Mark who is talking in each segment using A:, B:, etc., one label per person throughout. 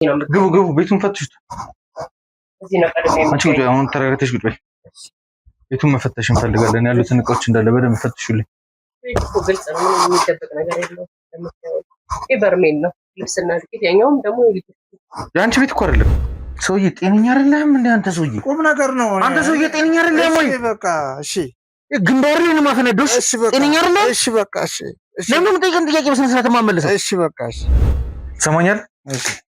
A: ግቡ ቤቱን ፈትሹት። አንቺ ቁጭ አሁን ተረጋግተሽ ቁጭ በይ። ቤቱን መፈተሽ እንፈልጋለን። ያሉትን እቃዎች እንዳለ በደንብ ፈትሹልኝ።
B: ግልጽ ነው፣ ምንም የሚደበቅ ነገር የለውም። በርሜል ነው ልብስና ዱቄት። ያኛውም ደግሞ
A: የአንቺ ቤት እኮ አይደለም። ሰውዬ ጤነኛ አይደለም እንዴ? አንተ ሰውዬ
C: ቁም ነገር ነው።
A: አንተ ሰውዬ ጤነኛ አይደለም ወይ?
C: በቃ እሺ፣
A: ግንባር ላይ ነው ማፈነዶሽ። ጤነኛ አይደለም።
C: እሺ በቃ እሺ።
A: ለምን የምጠይቀን ጥያቄ በስነ ስርዓት ማመለሰው?
C: እሺ በቃ እሺ።
A: ሰማኛል።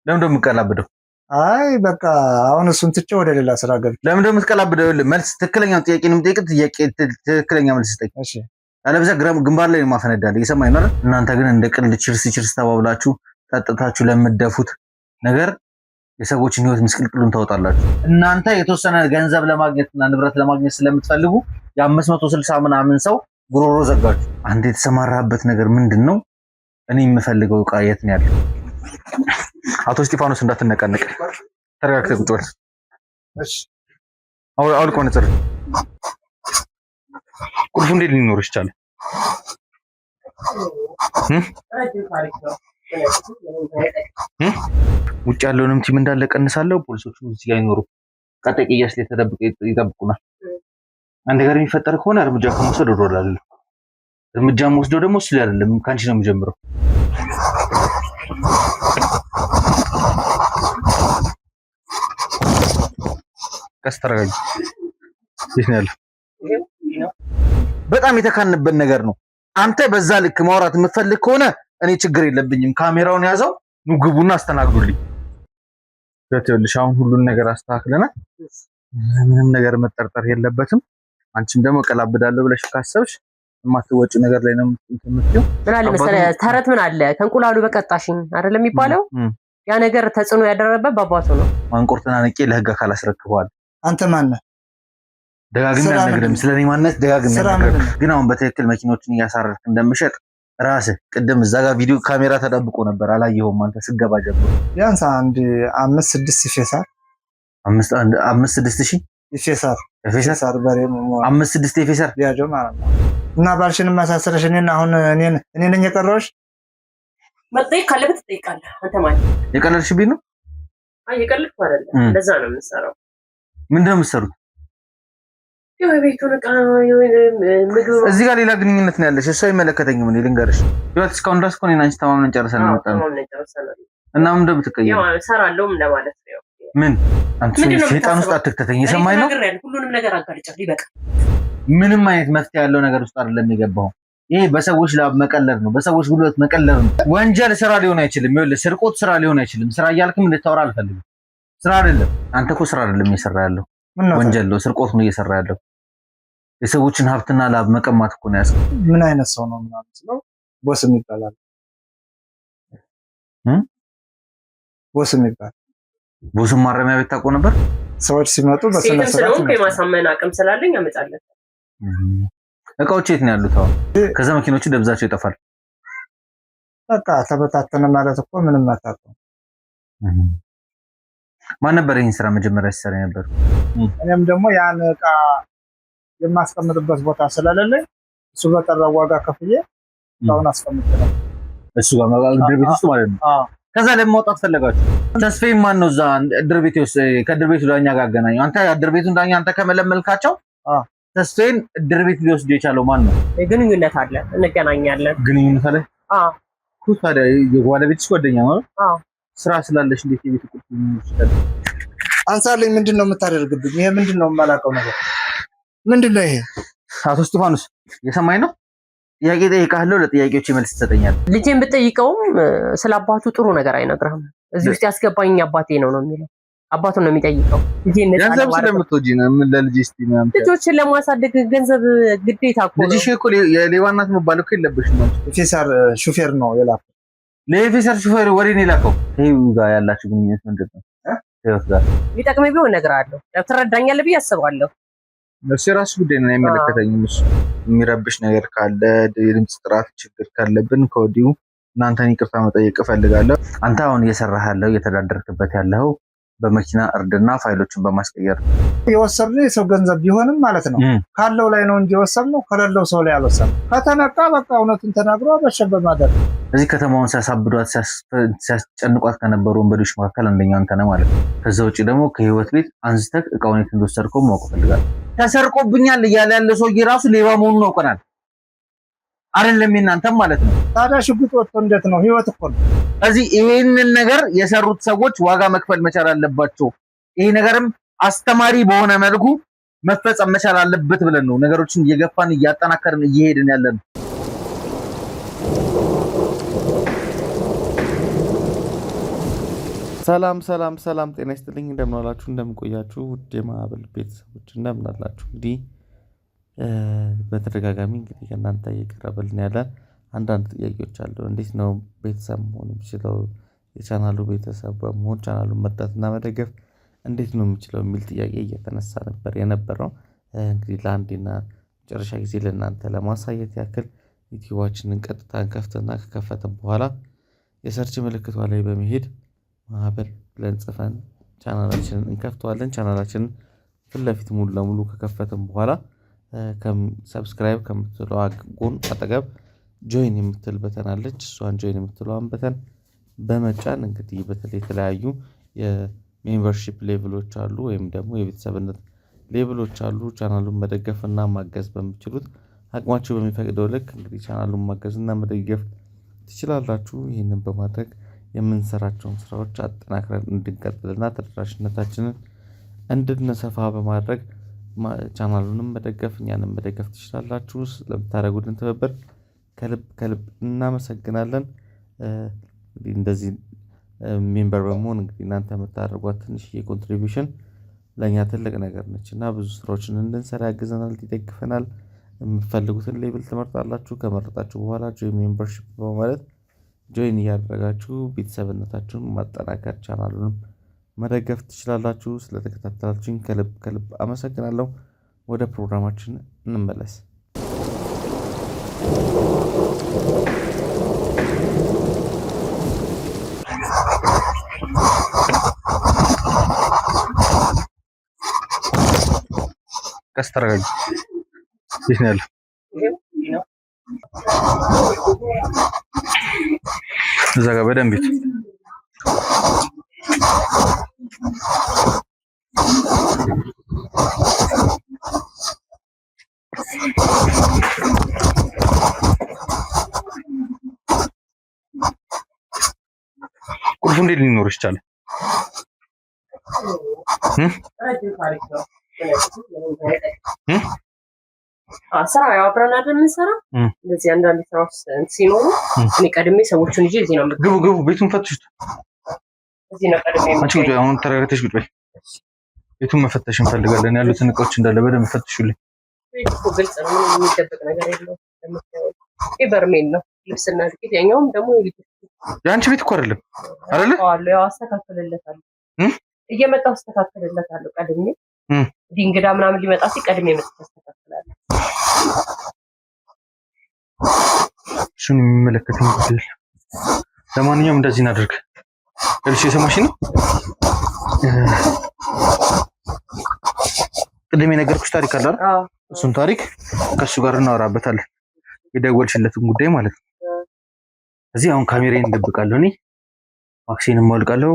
A: ለምን ደሞ የምትቀላብደው?
C: አይ በቃ አሁን እሱን ትቼ ወደ ሌላ ስራ ገብቼ።
A: ለምን ደሞ የምትቀላብደው? መልስ ትክክለኛ ጥያቄ ነው የምጠይቀው። ጥያቄ ትክክለኛ መልስ ስጠኝ።
C: እሺ።
A: አለበዛ ግንባር ላይ ማፈነዳል። እየሰማኝ ነው አይደል? እናንተ ግን እንደ ቅልድ ችርስ ተባብላችሁ ጠጥታችሁ ለምትደፉት ነገር የሰዎችን ህይወት ምስቅልቅሉን ታወጣላችሁ። እናንተ የተወሰነ ገንዘብ ለማግኘትና ንብረት ለማግኘት ስለምትፈልጉ የ560 ምናምን ሰው ጉሮሮ ዘጋችሁ። አንተ የተሰማራበት ነገር ምንድነው? እኔ የምፈልገው ዕቃ የት ነው ያለው? አቶ እስጢፋኖስ እንዳትነቀነቅ፣ ተረጋግተህ ቁጭ በል።
C: እሺ
A: አውልቆ ነጥር ቁልፉ እንዴት ሊኖርሽ ቻለ? ውጭ ያለውንም ቲም እንዳለ ቀንሳለሁ። ፖሊሶቹም እዚህ ጋር ይኖሩ ቀጠቅ እያስ ላይ ተደብቀው ይጠብቁናል። አንድ ነገር የሚፈጠር ከሆነ እርምጃ ከመውሰድ ወደኋላ እርምጃ ወስደው ደግሞ እሱ ላይ አይደለም ካንቺ ነው የሚጀምረው። ቀስ ተረጋጊ። ይሄ ነው ያለው። በጣም የተካንበት ነገር ነው። አንተ በዛ ልክ ማውራት የምትፈልግ ከሆነ እኔ ችግር የለብኝም። ካሜራውን ያዘው ኑ ግቡና አስተናግዱልኝ። ስለዚህ አሁን ሁሉን ነገር አስተካክለናል። ምንም ነገር መጠርጠር የለበትም። አንቺም ደግሞ ቀላብዳለሁ ብለሽ ካሰብሽ የማትወጪ ነገር ላይ ነው የምትመጪው።
B: ምን አለ መሰለህ ተረት ምን አለ ከእንቁላሉ በቀጣሽኝ አይደለም የሚባለው። ያ ነገር ተጽዕኖ ያደረበት በአባቱ ነው።
A: ማንቆርጥና ነቄ ለህግ አካል አስረክበዋል።
C: አንተ ማን ነህ?
A: ደጋግሜ አልነግርህም ስለኔ ማንነት ደጋግሜ አልነግርህም። ግን አሁን በትክክል መኪኖችን እያሳረፍክ እንደምሸጥ ራስህ ቅድም እዛ ጋር ቪዲዮ ካሜራ ተደብቆ ነበር አላየኸውም? አንተ ስገባ ጀምሮ
C: ቢያንስ አንድ 5-6 ፌሳር
A: 5-6 ሺህ
C: ፌሳር በሬ
A: 5-6 ፌሳር
C: ቢያጆ ማለት ነው። እና ባልሽን ማሳሰረሽ እኔን አሁን እኔ ነኝ የቀረሁሽ።
B: መጠየቅ ካለበት ትጠይቃለህ። አንተ ማለት
A: የቀለድሽብኝ ነው?
B: አይ የቀለድኩ አይደለም። እንደዛ ነው የምንሰራው።
A: ምንድን ነው የምትሰሩት?
B: የቤቱን ዕቃ ምግብ
A: እዚህ ጋር ሌላ ግንኙነት ነው ያለሽ። እሱ አይመለከተኝም። እኔ ልንገርሽ ህይወት እስካሁን ድረስ እኮ እኔና አንቺ ተማምነን ጨርሰን መጣን እና ምን እንደምትቀየው
B: እሰራለሁም ለማለት ነው።
A: ምን አንተ ሰይጣን ውስጥ አትክተተኝ። የሰማኝ ነው።
B: ሁሉንም ነገር አጋልጫለሁ። ይበቃ።
A: ምንም አይነት መፍትሄ ያለው ነገር ውስጥ አይደለም የገባው። ይሄ በሰዎች ላይ መቀለድ ነው፣ በሰዎች ጉልበት መቀለድ ነው። ወንጀል ስራ ሊሆን አይችልም። ይኸውልህ ስርቆት ስራ ሊሆን አይችልም። ስራ እያልክም እንድታወራ አልፈልግም። ስራ አይደለም። አንተ እኮ ስራ አይደለም እየሰራ ያለው ወንጀል ነው፣ ስርቆት ነው እየሰራ ያለው። የሰዎችን ሀብትና ላብ መቀማት እኮ ነው ያስቀው።
C: ምን አይነት ሰው ነው ምናምን ስለው ቦስም ይባላል። ቦስም ይባላል።
A: ቦስም ማረሚያ ቤት ታውቀው ነበር።
C: ሰዎች ሲመጡ በስነ ስርዓት
B: ነው የማሳመን አቅም ስላለኝ አመጣለሁ።
A: እቃዎች የት ነው ያሉት? አሁን ከዛ መኪኖቹ ደብዛቸው ይጠፋል።
C: በቃ ተበታተነ ማለት እኮ ምንም አታውቅም።
A: ማን ነበር ይሄን ስራ መጀመሪያ ሲሰራ ነበር?
C: እኔም ደግሞ ያን እቃ የማስቀምጥበት ቦታ ስለሌለኝ እሱ በጠራው ዋጋ ከፍዬ አሁን አስቀምጥነው
A: እሱ ጋር ድር ቤት ውስጥ ማለት ነው። ከዛ ለማውጣት ፈለጋችሁ። ተስፋዬ ማን ነው? እዛ ድር ቤት ውስጥ ከድር ቤቱ ዳኛ ጋር አገናኘው። አንተ ድር ቤቱን ዳኛ አንተ ከመለመልካቸው ተስፋዬን ድር ቤት ሊወስድ የቻለው ማን ነው?
B: ግንኙነት አለ፣ እንገናኛለን።
A: ግንኙነት አለ። ታዲያ የባለቤትሽ ጓደኛ ነው? ስራ ስላለሽ እንዴት የቤት ቁልፍ ይችላል?
C: አንሳልኝ። ምንድን ነው የምታደርግብኝ? ይሄ ምንድን ነው የማላውቀው ነገር ምንድን ነው ይሄ?
A: አቶ እስጢፋኖስ የሰማኝ ነው። ጥያቄ ጠይቃለሁ፣ ለጥያቄዎች መልስ ትሰጠኛለህ።
B: ልጄን ብጠይቀውም ስለ አባቱ ጥሩ ነገር አይነግርህም። እዚህ ውስጥ ያስገባኝ አባቴ ነው የሚለው። አባቱን ነው የሚጠይቀው።
A: ገንዘብ ስለምትወጂ ነው። ምን ለልጅ እስቲ ምናምን
B: ልጆችን ለማሳደግ ገንዘብ ግዴታ እኮ ነው።
A: ልጅሽ እኮ የሌባ እናት መባል እኮ የለብሽም።
C: ፌሳር ሹፌር ነው የላከው።
A: ለፌሳር ሹፌር ወሬ ነው የላከው። ይሄው ጋር ያላችሁ ግንኙነት ምንድን ነው? ህይወት ጋር
B: ሊጠቅመኝ ቢሆን እነግርሃለሁ። ያው ትረዳኛለህ ብዬ አስባለሁ።
A: እሱ የራስሽ ጉዳይ ነው፣ አይመለከተኝም። እሱ የሚረብሽ ነገር ካለ የድምፅ ጥራት ችግር ካለብን ከወዲሁ እናንተን ይቅርታ መጠየቅ እፈልጋለሁ። አንተ አሁን እየሰራህ ያለው እየተዳደርክበት ያለው በመኪና እርድና ፋይሎችን በማስቀየር
C: የወሰድነው የሰው ገንዘብ ቢሆንም ማለት ነው ካለው ላይ ነው እንጂ የወሰድነው ከሌለው ሰው ላይ አልወሰድንም። ከተነቃ በቃ እውነቱን ተናግሮ በሸበ ማደር።
A: እዚህ ከተማውን ሲያሳብዷት ሲያስጨንቋት ከነበሩ ወንበዴዎች መካከል አንደኛው አንተ ነህ ማለት ነው። ከዛ ውጭ ደግሞ ከህይወት ቤት አንስተህ እቃውን የት እንደወሰድከው ማወቅ ፈልጋለሁ። ተሰርቆብኛል እያለ ያለ ሰውዬ ራሱ ሌባ መሆኑን አውቀናል አይደለም እናንተም ማለት ነው።
C: ታዲያ ሽጉጥ ወጥቶ እንዴት ነው? ህይወት እኮ ነው።
A: እዚህ ይሄንን ነገር የሰሩት ሰዎች ዋጋ መክፈል መቻል አለባቸው። ይሄ ነገርም አስተማሪ በሆነ መልኩ መፈጸም መቻል አለበት ብለን ነው ነገሮችን እየገፋን እያጠናከርን እየሄድን ያለን።
D: ሰላም ሰላም ሰላም፣ ጤና ይስጥልኝ። እንደምን ዋላችሁ፣ እንደምን ቆያችሁ ውድ የማዕበል ቤተሰቦች እንደምን አላችሁ? እንግዲህ በተደጋጋሚ እንግዲህ ከእናንተ እየቀረበልን ያለ አንዳንድ ጥያቄዎች አሉ። እንዴት ነው ቤተሰብ መሆን የሚችለው? የቻናሉ ቤተሰብ በመሆን ቻናሉን መርዳትና መደገፍ እንዴት ነው የሚችለው የሚል ጥያቄ እየተነሳ ነበር የነበረው። እንግዲህ ለአንዴና መጨረሻ ጊዜ ለእናንተ ለማሳየት ያክል ዩቲዩባችንን ቀጥታ እንከፍትና ከከፈትን በኋላ የሰርች ምልክቷ ላይ በመሄድ ማዕበል ብለን ጽፈን ቻናላችንን እንከፍተዋለን። ቻናላችንን ፊት ለፊት ሙሉ ለሙሉ ከከፈትን በኋላ ሰብስክራይብ ከምትለው ጎን አጠገብ ጆይን የምትል በተን አለች። እሷን ጆይን የምትለዋን በተን በመጫን እንግዲህ በተለይ የተለያዩ የሜምበርሺፕ ሌቭሎች አሉ፣ ወይም ደግሞ የቤተሰብነት ሌቭሎች አሉ። ቻናሉን መደገፍና ማገዝ በምትችሉት አቅማችሁ በሚፈቅደው ልክ እንግዲህ ቻናሉን ማገዝና መደገፍ ትችላላችሁ። ይህንን በማድረግ የምንሰራቸውን ስራዎች አጠናክረን እንድንቀጥልና ተደራሽነታችንን እንድንሰፋ በማድረግ ቻናሉንም መደገፍ እኛንም መደገፍ ትችላላችሁ። ስለምታደርጉልን ትብብር ከልብ ከልብ እናመሰግናለን። እንደዚህ ሜምበር በመሆን እንግዲህ እናንተ የምታደርጓት ትንሽዬ ኮንትሪቢዩሽን ለእኛ ትልቅ ነገር ነች እና ብዙ ስራዎችን እንድንሰራ ያግዘናል፣ ይደግፈናል። የምትፈልጉትን ሌብል ትመርጣላችሁ። ከመረጣችሁ በኋላ ጆይን ሜምበርሺፕ በማለት ጆይን እያደረጋችሁ ቤተሰብነታችሁን ማጠናከር ቻናሉንም መደገፍ ትችላላችሁ። ስለተከታተላችሁኝ ከልብ ከልብ አመሰግናለሁ። ወደ ፕሮግራማችን እንመለስ።
A: ቀስ ተረጋጊ። የት ነው ያለው? እዛ ጋር በደንብ ይት ቁልፉ እንዴት ሊኖር ይችላል?
B: ስራ ያው አብረን አይደል የምንሰራው። እንደዚህ አንዳንድ ስራዎች ሲኖሩ እኔ ቀድሜ ሰዎቹን ይዤ እዚህ ነው የምገባው።
A: ግቡ ግቡ፣ ቤቱን ፈትሹት።
B: እዚህ ነው ቀድሜ
A: አንቺ ቁጭ በይ፣ አሁን ተረጋግተሽ ቁጭ በይ። ቤቱን መፈተሽ እንፈልጋለን። ያሉትን እቃዎች እንዳለ በደንብ ፈትሹልኝ።
B: ቤቱ ግልጽ ነው፣ ምንም የሚደበቅ ነገር የለውም። ይሄ በርሜል ነው ልብስና ዱቄት፣ ያኛውም ደግሞ
A: የአንቺ ቤት እኮ አይደለም አይደለ?
B: ያው አስተካክልለታለሁ፣ እየመጣሁ አስተካክልለታለሁ ቀድሜ። እንግዳ ምናምን ሊመጣ ሲል ቀድሜ መጥቼ አስተካክላለሁ።
A: እሱን የሚመለከተኝ ጉዳይ የለም። ለማንኛውም እንደዚህ እናድርግ። እልሽ የሰማሽ ነው። ቅድም የነገርኩሽ ታሪክ አለ አይደል? እሱን ታሪክ ከእሱ ጋር እናወራበታለን። የደወልሽለትን ጉዳይ ማለት ነው። እዚህ አሁን ካሜራዬን እንደብቃለሁ፣ እኔ ማክሴንም ማውልቃለሁ፣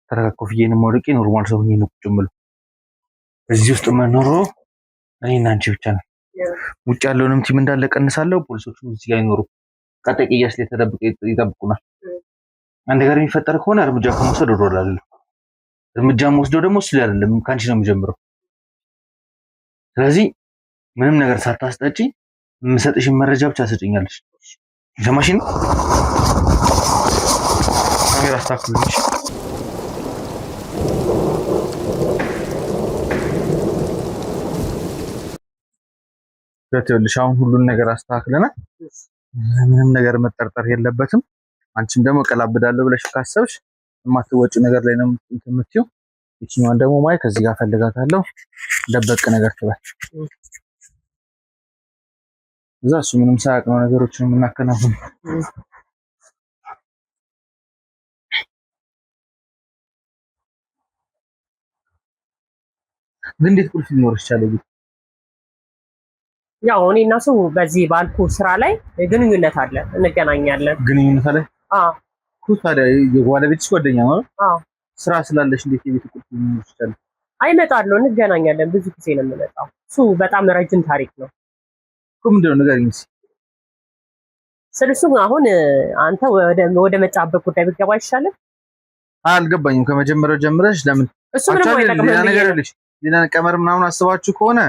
A: ተረካኮፍዬንም ማውልቄ ኖርማል ሰው ሆኜ ነው ቁጭ የምለው። እዚህ ውስጥ የምንኖረው እኔና አንቺ ብቻ ነን። ውጭ ያለውንም ቲም እንዳለ ቀንሳለሁ። ፖሊሶቹም እዚህ ጋር አይኖሩ፣ ቀጠቅ እያስለ ተደብቀው ይጠብቁናል። አንድ ነገር የሚፈጠር ከሆነ እርምጃ ከመውሰድ ወደኋላለሁ። እርምጃ የምወስደው ደግሞ እሱ ላይ አይደለም፣ ከአንቺ ነው የሚጀምረው። ስለዚህ ምንም ነገር ሳታስጠጪ የምሰጥሽን መረጃ ብቻ ሰጭኛለሽ። ሰማሽኝ? ካሜራ አስተካክልልሽ። ይኸውልሽ አሁን ሁሉን ነገር አስተካክለናል። ምንም ነገር መጠርጠር የለበትም። አንቺም ደግሞ ቀላብዳለሁ ብለሽ ካሰብሽ የማትወጪው ነገር ላይ ነው የምትይው። ይችኛዋን ደግሞ ማይ ከዚህ ጋር ፈልጋታለሁ፣ ደበቅ ነገር ትበል። እዛ እሱ ምንም ሳያውቅ ነው ነገሮችን የምናከናውነው። ግን እንዴት ቁልፍ ሊኖርሽ ቻለ?
B: ያው እኔ እና እሱ በዚህ ባልኩ ስራ ላይ ግንኙነት አለ፣ እንገናኛለን።
A: ግንኙነት አለ?
B: አዎ።
A: ታዲያ የባለቤትሽ ጓደኛ ነው?
B: አዎ።
A: ስራ ስላለሽ እንዴት የቤት ቁልፍ ሊኖርሽ ቻለ?
B: አይመጣለሁ፣ እንገናኛለን። ብዙ ጊዜ ነው የምመጣው። እሱ በጣም ረጅም ታሪክ ነው።
A: ምንድን ነው ንገሪኝ እስኪ።
B: ስለሱ አሁን አንተ ወደ መጣበት ጉዳይ ብትገባ አይሻልም?
A: አልገባኝም። ከመጀመሪያው ጀምረሽ ለምን
B: እሱ ምንም አይጠቅምም።
A: ሌላ ቀመር ምናምን አስባችሁ ከሆነ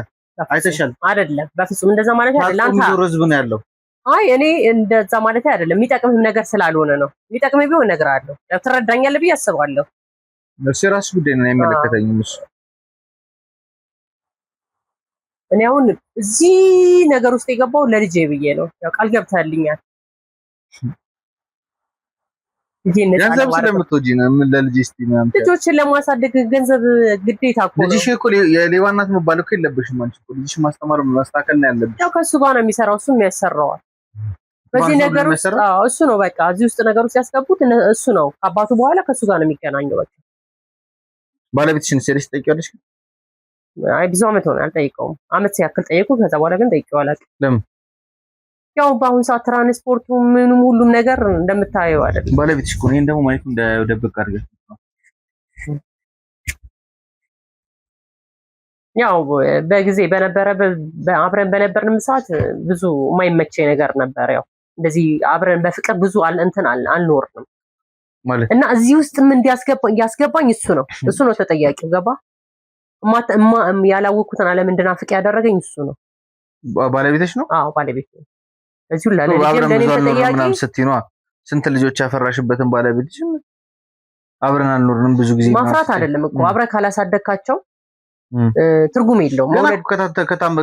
A: አይተሻል።
B: አይደለም፣ በፍጹም እንደዛ ማለት አይደለም። አንተ
A: ህዝብ ነው ያለው።
B: አይ እኔ እንደዛ ማለት አይደለም። የሚጠቅምህ ነገር ስላልሆነ ነው። የሚጠቅምህ ቢሆን እነግርሃለሁ። ትረዳኛለህ ብዬ አስባለሁ።
A: እሱ የራስሽ ጉዳይ ነው፣ አይመለከተኝም እሱ።
B: እኔ አሁን እዚህ ነገር ውስጥ የገባው ለልጄ ብዬ ነው። ያው ቃል ገብተህልኛል።
A: ገንዘብ ስለምትወጂ ነው። ምን ለልጅ እስቲ ምናምን
B: ልጆችን ለማሳደግ ገንዘብ ግዴታ እኮ ነው።
A: ልጅሽ እኮ የሌባ እናት መባል እኮ የለብሽም አንቺ እኮ። ልጅሽ ማስተማር ማስተካከል ነው ያለብሽ።
B: ያው ከሱ ጋር ነው የሚሰራው፣ እሱም ያሰራዋል። በዚህ ነገር ውስጥ እሱ ነው በቃ እዚህ ውስጥ ነገር ውስጥ ያስገቡት እሱ ነው። ከአባቱ በኋላ ከሱ ጋር ነው የሚገናኘው። በቃ
A: ባለቤትሽን ሲልሽ ጠይቂዋለሽ?
B: አይ ብዙ አመት ሆነ አልጠይቀውም። አመት ሲያክል ጠየቁ። ከዛ በኋላ ግን ጠይቄው አላውቅም።
A: ለምን?
B: ያው በአሁን ሰዓት ትራንስፖርቱ ምንም ሁሉም ነገር እንደምታየው አይደለም።
A: ባለቤትሽ እኮ እኔን ደግሞ ማይኩ እንደደብቅ አድርገሽ
B: ያው በጊዜ አብረን በነበርንም ሰዓት ብዙ የማይመቸኝ ነገር ነበር። ያው እንደዚህ አብረን በፍቅር ብዙ አልኖርንም
A: ማለት
B: እና እዚህ ውስጥ ምን ያስገባኝ እሱ ነው ተጠያቂው። ገባ ያላወኩትን ዓለም እንድናፍቅ ያደረገኝ እሱ ነው።
A: ባለቤትሽ ነው?
B: አዎ ባለቤት ነው። እዚሁ ለኔ ተጠያቂ
A: ስትይ ነው። ስንት ልጆች ያፈራሽበትን ባለቤትሽ አብረን አልኖርንም ብዙ ጊዜ
B: ማፍራት አይደለም እኮ አብረን ካላሳደግካቸው ትርጉም የለውም።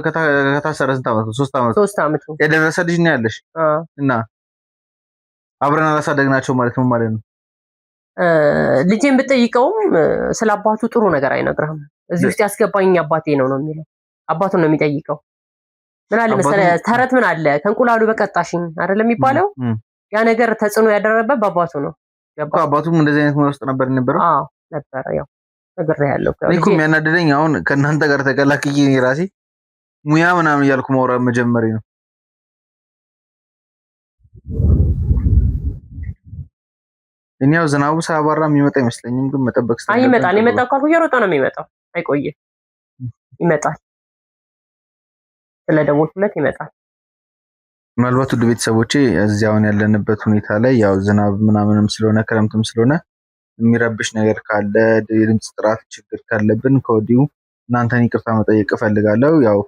A: ከታሰረ ስንት ዓመት? 3 ዓመት የደረሰ ልጅ ነው ያለሽ እና አብረን አላሳደግናቸው ማለት ምን ማለት ነው?
B: ልጄን ብጠይቀውም ስለ አባቱ ጥሩ ነገር አይነግርህም። እዚህ ውስጥ ያስገባኝ አባቴ ነው የሚለው። አባቱን ነው የሚጠይቀው። ምን አለ መሰለህ ተረት ምን አለ ከእንቁላሉ በቀጣሽኝ አይደለም የሚባለው። ያ ነገር ተጽዕኖ ያደረበት በአባቱ ነው።
A: አባቱም እንደዚህ አይነት ሙያ ውስጥ ነበር የነበረው?
B: አዎ ነበር። ያው ነገር ያለው
A: እኮ የሚያናድደኝ አሁን ከእናንተ ጋር ተቀላቅዬ እኔ ራሴ ሙያ ምናምን እያልኩ ማውራት መጀመሪያ ነው። እኔ ያው ዝናቡ ሳያባራ የሚመጣ አይመስለኝም፣ ግን መጠበቅ
B: አይ ይመጣል። ይመጣል ካልኩ እየሮጠ ነው የሚመጣው። አይቆይም፣ ይመጣል። ስለደወልኩለት ይመጣል።
A: ምናልባት ውድ ቤተሰቦቼ እዚህ አሁን ያለንበት ሁኔታ ላይ ያው ዝናብ ምናምንም ስለሆነ ክረምትም ስለሆነ የሚረብሽ ነገር ካለ የድምፅ ጥራት ችግር ካለብን ከወዲሁ እናንተን ይቅርታ መጠየቅ እፈልጋለሁ። ያው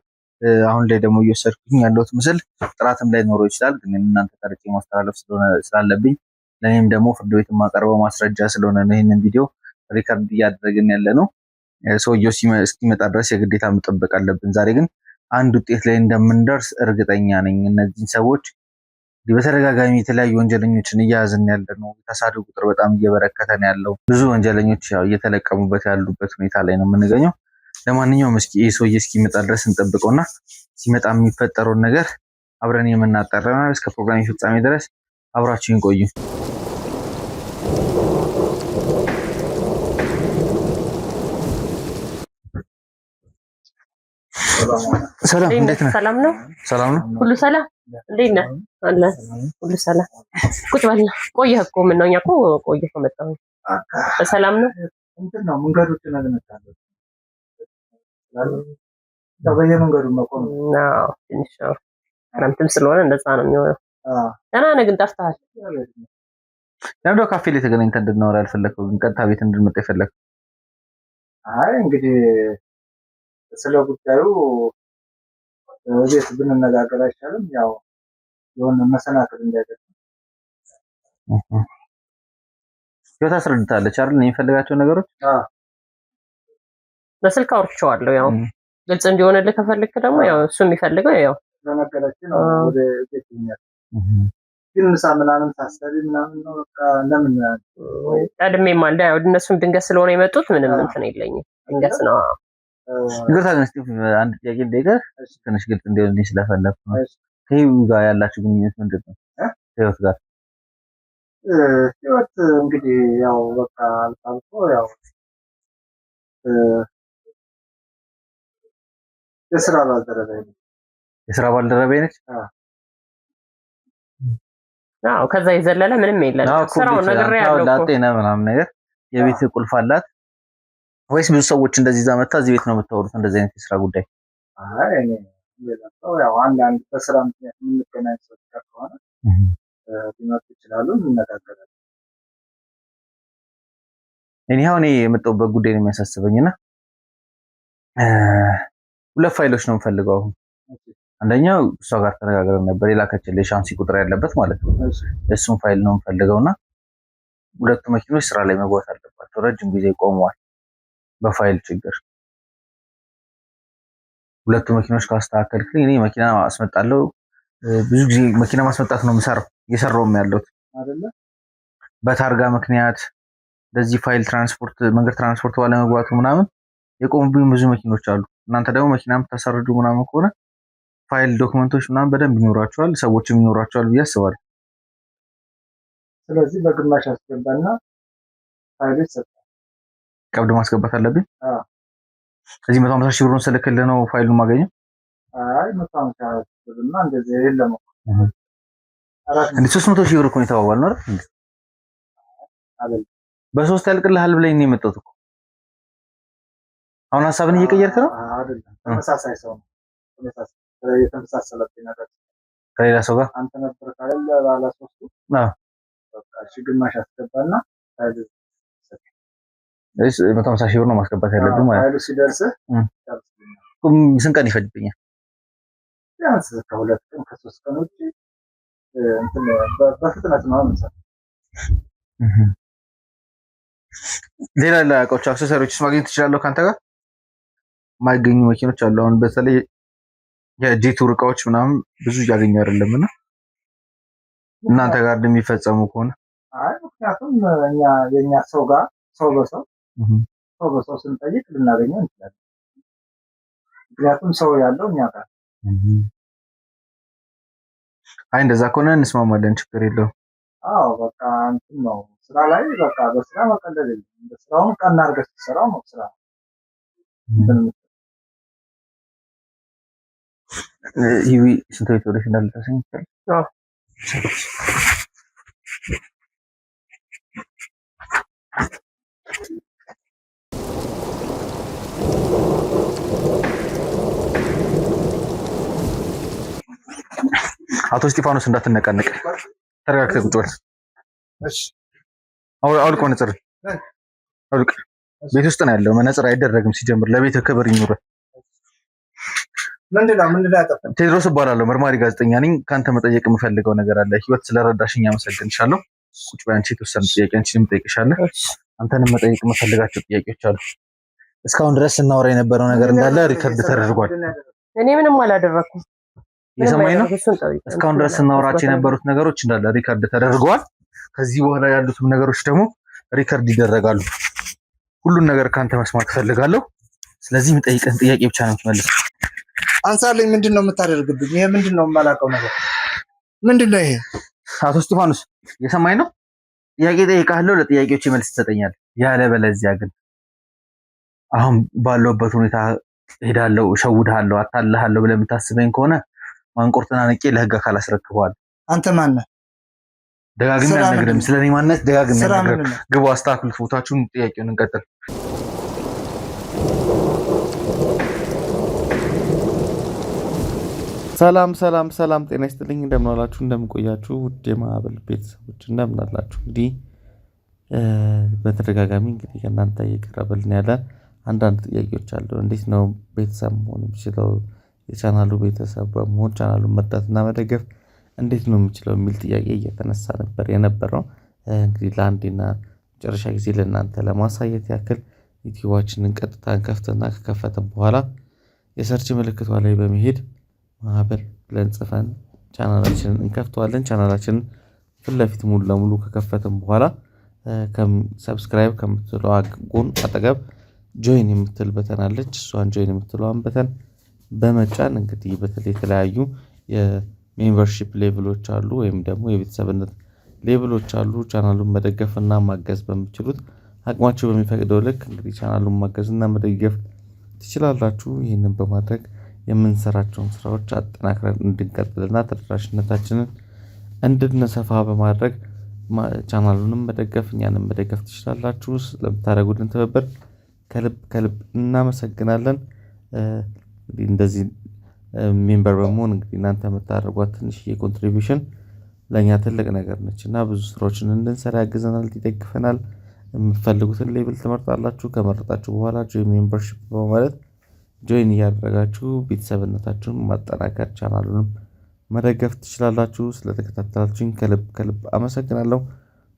A: አሁን ላይ ደግሞ እየወሰድኩኝ ያለሁት ምስል ጥራትም ላይ ኖሮ ይችላል፣ ግን እናንተ ቀርጬ ማስተላለፍ ስላለብኝ ለእኔም ደግሞ ፍርድ ቤት የማቀርበው ማስረጃ ስለሆነ ነው ይህንን ቪዲዮ ሪከርድ እያደረግን ያለ ነው። ሰውየው እስኪመጣ ድረስ የግዴታ መጠበቅ አለብን። ዛሬ ግን አንድ ውጤት ላይ እንደምንደርስ እርግጠኛ ነኝ። እነዚህን ሰዎች በተደጋጋሚ የተለያዩ ወንጀለኞችን እያያዝን ያለ ነው። የተሳደው ቁጥር በጣም እየበረከተ ነው ያለው። ብዙ ወንጀለኞች ያው እየተለቀሙበት ያሉበት ሁኔታ ላይ ነው የምንገኘው። ለማንኛውም እስኪ ይህ ሰውዬ እስኪመጣ ድረስ እንጠብቀውና ሲመጣ የሚፈጠረውን ነገር አብረን የምናጠራና እስከ ፕሮግራም ፍጻሜ ድረስ አብራችሁን ቆዩ። ሰላም እንዴት ነህ?
B: ሰላም ነው።
A: ሰላም ነው።
B: ሁሉ ሰላም እንዴት ነህ? አለ ሁሉ ሰላም። ቁጭ በል። ቆየህ እኮ ምን ነው? እኛ እኮ ቆየህ ከመጣሁ። ሰላም ነው።
C: እንትን ነው መንገዶች ነገነታለሁ በየመንገዱ መቆም
B: ነው። ትንሽ ክረምትም ስለሆነ እንደዛ ነው የሚሆነው። ደህና ነህ ግን ጠፍተሃል።
A: ለምንድነው ካፌ ላይ ተገናኝተን እንድናወራ ያልፈለከው? ግን ቀጥታ ቤት እንድንመጣ የፈለከው?
C: አይ እንግዲህ ስለ ጉዳዩ ቤት ብንነጋገር አይቻልም? ያው የሆነ መሰናክል እንዳይገጥም
A: ህይወት አስረድታለች አይደል? እኔ የምፈልጋቸው ነገሮች
B: በስልክ አውርቼዋለሁ። ያው ግልጽ እንዲሆንልህ ከፈለክ ደግሞ ያው እሱ የሚፈልገው ያው
C: ለነገራችን ወደ ቤት ይኛል። ግን ምሳ ምናምን ታሰቢ ምናምን ነው በቃ ለምን
B: ቀድሜ ማልዳ ያው እነሱም ድንገት ስለሆነ የመጡት ምንም እንትን የለኝም። ድንገት ነው።
A: ይቅርታ ግን እስኪ አንድ ጥያቄ ልጠይቅህ፣ ትንሽ ግልጽ እንዲሆንልኝ ስለፈለኩ ነው። ከህይወት ጋር ያላችሁ ግንኙነት ምንድን ነው? ከህይወት ጋር
C: ህይወት እንግዲህ ያው በቃ አልፎ ያው የስራ ባልደረባዬ ነች።
B: አዎ ከዛ የዘለለ ምንም የለም። ስራው ነገር ያለው
A: ላጤና ምናምን ነገር የቤት ቁልፍ አላት ወይስ ብዙ ሰዎች እንደዚህ ዛመታ እዚህ ቤት ነው የምታወሩት እንደዚህ አይነት የስራ ጉዳይ?
C: አይ እኔ ያው አንዳንድ በስራ ምክንያት የምንገናኝ ሰዎች ከሆነ ሊመጡ ይችላሉ፣ እንነጋገራለን።
A: እኔ የመጣሁበት ጉዳይ ነው የሚያሳስበኝና ሁለት ፋይሎች ነው የምፈልገው አሁን። አንደኛው እሷ ጋር ተነጋግረን ነበር የላከችልኝ ሻንሲ ቁጥር ያለበት ማለት ነው። እሱን ፋይል ነው የምፈልገውና ሁለቱ መኪኖች ስራ ላይ መግባት አለባቸው። ረጅም ጊዜ ቆመዋል በፋይል ችግር። ሁለቱ መኪኖች ካስተካከልክልኝ እኔ መኪና አስመጣለሁ። ብዙ ጊዜ መኪና ማስመጣት ነው እየሰራሁም ያለሁት
C: አይደለ?
A: በታርጋ ምክንያት ለዚህ ፋይል ትራንስፖርት መንገድ ትራንስፖርት ባለመግባቱ ምናምን የቆሙብኝ ብዙ መኪኖች አሉ። እናንተ ደግሞ መኪና የምታሳርዱ ምናምን ከሆነ ፋይል ዶክመንቶች ምናምን በደንብ ይኖራቸዋል፣ ሰዎችም ይኖራቸዋል ብዬ አስባለሁ።
C: ስለዚህ በግማሽ አስገባና ፋይሉ ይሰጣል።
A: ቀብድ ማስገባት አለብኝ። እዚህ 150 ሺህ ብሩን ስልክልህ ነው ፋይሉን ማገኘው?
C: አይ 150 ብርና እንደዚህ የለም እኮ
A: እንዴ 300 ሺህ ብር እኮ ነው የተባባልነው አይደል? በሶስት ያልቅልሃል ብለኝ ነው የመጣሁት እኮ። አሁን ሀሳብን እየቀየርክ ነው
C: አይደለም? ተመሳሳይ ሰው ነው የተመሳሰለብኝ ነገር
A: ከሌላ ሰው ጋር
C: አንተ ነበር ካለ ባለ ሶስቱ በቃ እሺ ግማሽ አስገባና ፋይሉ
A: እሺ 150 ሺህ ብር ነው ማስገባት ያለብኝ ማለት ነው።
C: ፋይሉ ሲደርስ
A: ስንት ቀን ይፈጅብኛል?
C: ቢያንስ ከሁለት ቀን ከሶስት ቀን ውጪ እንትን በፍጥነት ነው ማለት። ሌላ
A: እቃዎች አክሰሰሪዎችስ ማግኘት ትችላለሁ ካንተ ጋር? የማይገኙ መኪኖች አሉ። አሁን በተለይ የጂቱር እቃዎች ምናምን ብዙ እያገኙ አይደለምና እናንተ ጋር እንደሚፈጸሙ ከሆነ
C: አይ ምክንያቱም የኛ ሰው ጋር ሰው በሰው ስንጠይቅ ልናገኘው እንችላለን። ምክንያቱም ሰው ያለው እኛ ጋር።
A: አይ እንደዛ ከሆነ እንስማማለን፣ ችግር የለውም።
C: አዎ በቃ እንትን ነው ስራ ላይ በቃ በስራ መቀለል የለም። በስራውን ቀና አድርገህ ስትሰራው ነው ስራ።
A: ይሄ ስንት ቤት ወደ እንዳለ ተሰኝቷል። አቶ እስጢፋኖስ እንዳትነቃነቅ ተረጋግተህ ቁጭ በል።
C: እሺ
A: አውልቅ መነጽር አውልቅ። ቤት ውስጥ ነው ያለው። መነጽር አይደረግም ሲጀምር። ለቤት ክብር ይኑር።
C: ምንድነው ያጠፋ?
A: ቴድሮስ እባላለሁ፣ መርማሪ ጋዜጠኛ ነኝ። ካንተ መጠየቅ የምፈልገው ነገር አለ። ህይወት ስለረዳሽኝ አመሰግንሻለሁ። ቁጭ በይ አንቺ። የተወሰኑ ጥያቄ አንቺንም ጠይቅሻለሁ። አንተንም መጠየቅ የምፈልጋቸው ጥያቄዎች አሉ። እስካሁን ድረስ ስናወራ የነበረው ነገር እንዳለ ሪከርድ ተደርጓል።
B: እኔ ምንም አላደረኩም።
A: የሰማኝ ነው። እስካሁን ድረስ ስናወራቸው የነበሩት ነገሮች እንዳለ ሪከርድ ተደርገዋል። ከዚህ በኋላ ያሉትም ነገሮች ደግሞ ሪከርድ ይደረጋሉ። ሁሉን ነገር ካንተ መስማት ፈልጋለሁ። ስለዚህ የምጠይቀን ጥያቄ ብቻ ነው የምትመልሰው።
C: አንሳልኝ። ምንድነው የምታደርግብኝ? ይሄ ምንድነው የማላውቀው ነገር ምንድነው ይሄ?
A: አቶ እስጢፋኖስ የሰማኝ ነው። ጥያቄ ጠይቃለሁ፣ ለጥያቄዎች መልስ ትሰጠኛለህ። ያለበለዚያ ግን አሁን ባለውበት ሁኔታ ሄዳለሁ፣ እሸውድሃለሁ፣ አታልሃለሁ ብለህ የምታስበኝ ከሆነ ማንቆርጥና ነቄ ለህግ አካል አስረክበዋል።
C: አንተ ማን ነህ?
A: ደጋግሜ አልነግርህም። ስለኔ ማንነት ደጋግሜ አልነግርህም። ግቡ፣ አስተካክሉት ቦታችሁን። ጥያቄውን እንቀጥል።
D: ሰላም ሰላም ሰላም፣ ጤና ይስጥልኝ። እንደምናላችሁ እንደምቆያችሁ ውድ የማዕበል ቤተሰቦች እንደምናላችሁ። እንግዲህ በተደጋጋሚ እንግዲህ ከእናንተ እየቀረበልን ያለ አንዳንድ ጥያቄዎች አሉ። እንዴት ነው ቤተሰብ መሆን የሚችለው? የቻናሉ ቤተሰብ በመሆን ቻናሉን መርዳትና መደገፍ እንዴት ነው የሚችለው የሚል ጥያቄ እየተነሳ ነበር የነበረው። እንግዲህ ለአንዴና መጨረሻ ጊዜ ለእናንተ ለማሳየት ያክል ዩቲዩባችንን ቀጥታ እንከፍትና ከከፈትን በኋላ የሰርች ምልክቷ ላይ በመሄድ ማህበር ብለን ጽፈን ቻናላችንን እንከፍተዋለን። ቻናላችንን ፊት ለፊት ሙሉ ለሙሉ ከከፈትን በኋላ ሰብስክራይብ ከምትለው ጎን አጠገብ ጆይን የምትል በተን አለች። እሷን ጆይን የምትለዋን በተን በመጫን እንግዲህ በተለይ የተለያዩ የሜምበርሺፕ ሌቭሎች አሉ፣ ወይም ደግሞ የቤተሰብነት ሌቭሎች አሉ። ቻናሉን መደገፍና ማገዝ በምችሉት አቅማችሁ በሚፈቅደው ልክ እንግዲህ ቻናሉን ማገዝና መደገፍ ትችላላችሁ። ይህንን በማድረግ የምንሰራቸውን ስራዎች አጠናክረን እንድንቀጥልና ተደራሽነታችንን እንድንሰፋ በማድረግ ቻናሉንም መደገፍ እኛንም መደገፍ ትችላላችሁ። ስለምታደርጉልን ትብብር ከልብ እናመሰግናለን። እንደዚህ ሜምበር በመሆን እንግዲህ እናንተ የምታደርጓት ትንሽዬ ኮንትሪቢዩሽን ለእኛ ትልቅ ነገር ነች እና ብዙ ስራዎችን እንድንሰራ ያግዘናል፣ ይደግፈናል። የምትፈልጉትን ሌብል ትመርጣላችሁ። ከመረጣችሁ በኋላ ጆይን ሜምበርሺፕ በማለት ጆይን እያደረጋችሁ ቤተሰብነታችሁን ማጠናከር ቻናሉንም መደገፍ ትችላላችሁ። ስለተከታተላችሁኝ ከልብ አመሰግናለሁ።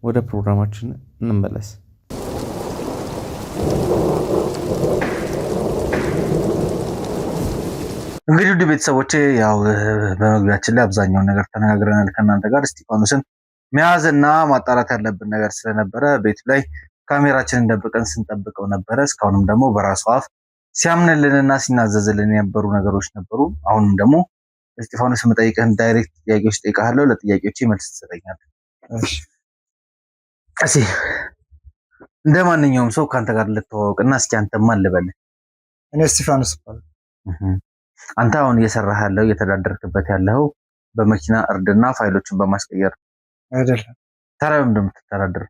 D: ወደ ፕሮግራማችን እንመለስ።
A: እንግዲህ ውድ ቤተሰቦቼ ያው በመግቢያችን ላይ አብዛኛውን ነገር ተነጋግረናል ከእናንተ ጋር። እስጢፋኖስን መያዝና ማጣራት ያለብን ነገር ስለነበረ ቤት ላይ ካሜራችንን ደብቀን ስንጠብቀው ነበረ። እስካሁንም ደግሞ በራሱ አፍ ሲያምንልንና ሲናዘዝልን የነበሩ ነገሮች ነበሩ። አሁንም ደግሞ እስጢፋኖስ የምጠይቅህን ዳይሬክት ጥያቄዎች ጠይቃለሁ። ለጥያቄዎቼ መልስ ትሰጠኛለህ። እሺ፣ እንደ ማንኛውም ሰው ከአንተ ጋር ልተዋወቅና እስኪ አንተ ማን ልበልህ?
C: እኔ እስጢፋኖስ እባላለሁ።
A: አንተ አሁን እየሰራህ ያለው እየተዳደርክበት ያለው በመኪና እርድና ፋይሎችን በማስቀየር
C: አይደለም?
A: ታዲያ በምንድን ነው የምትተዳደረው?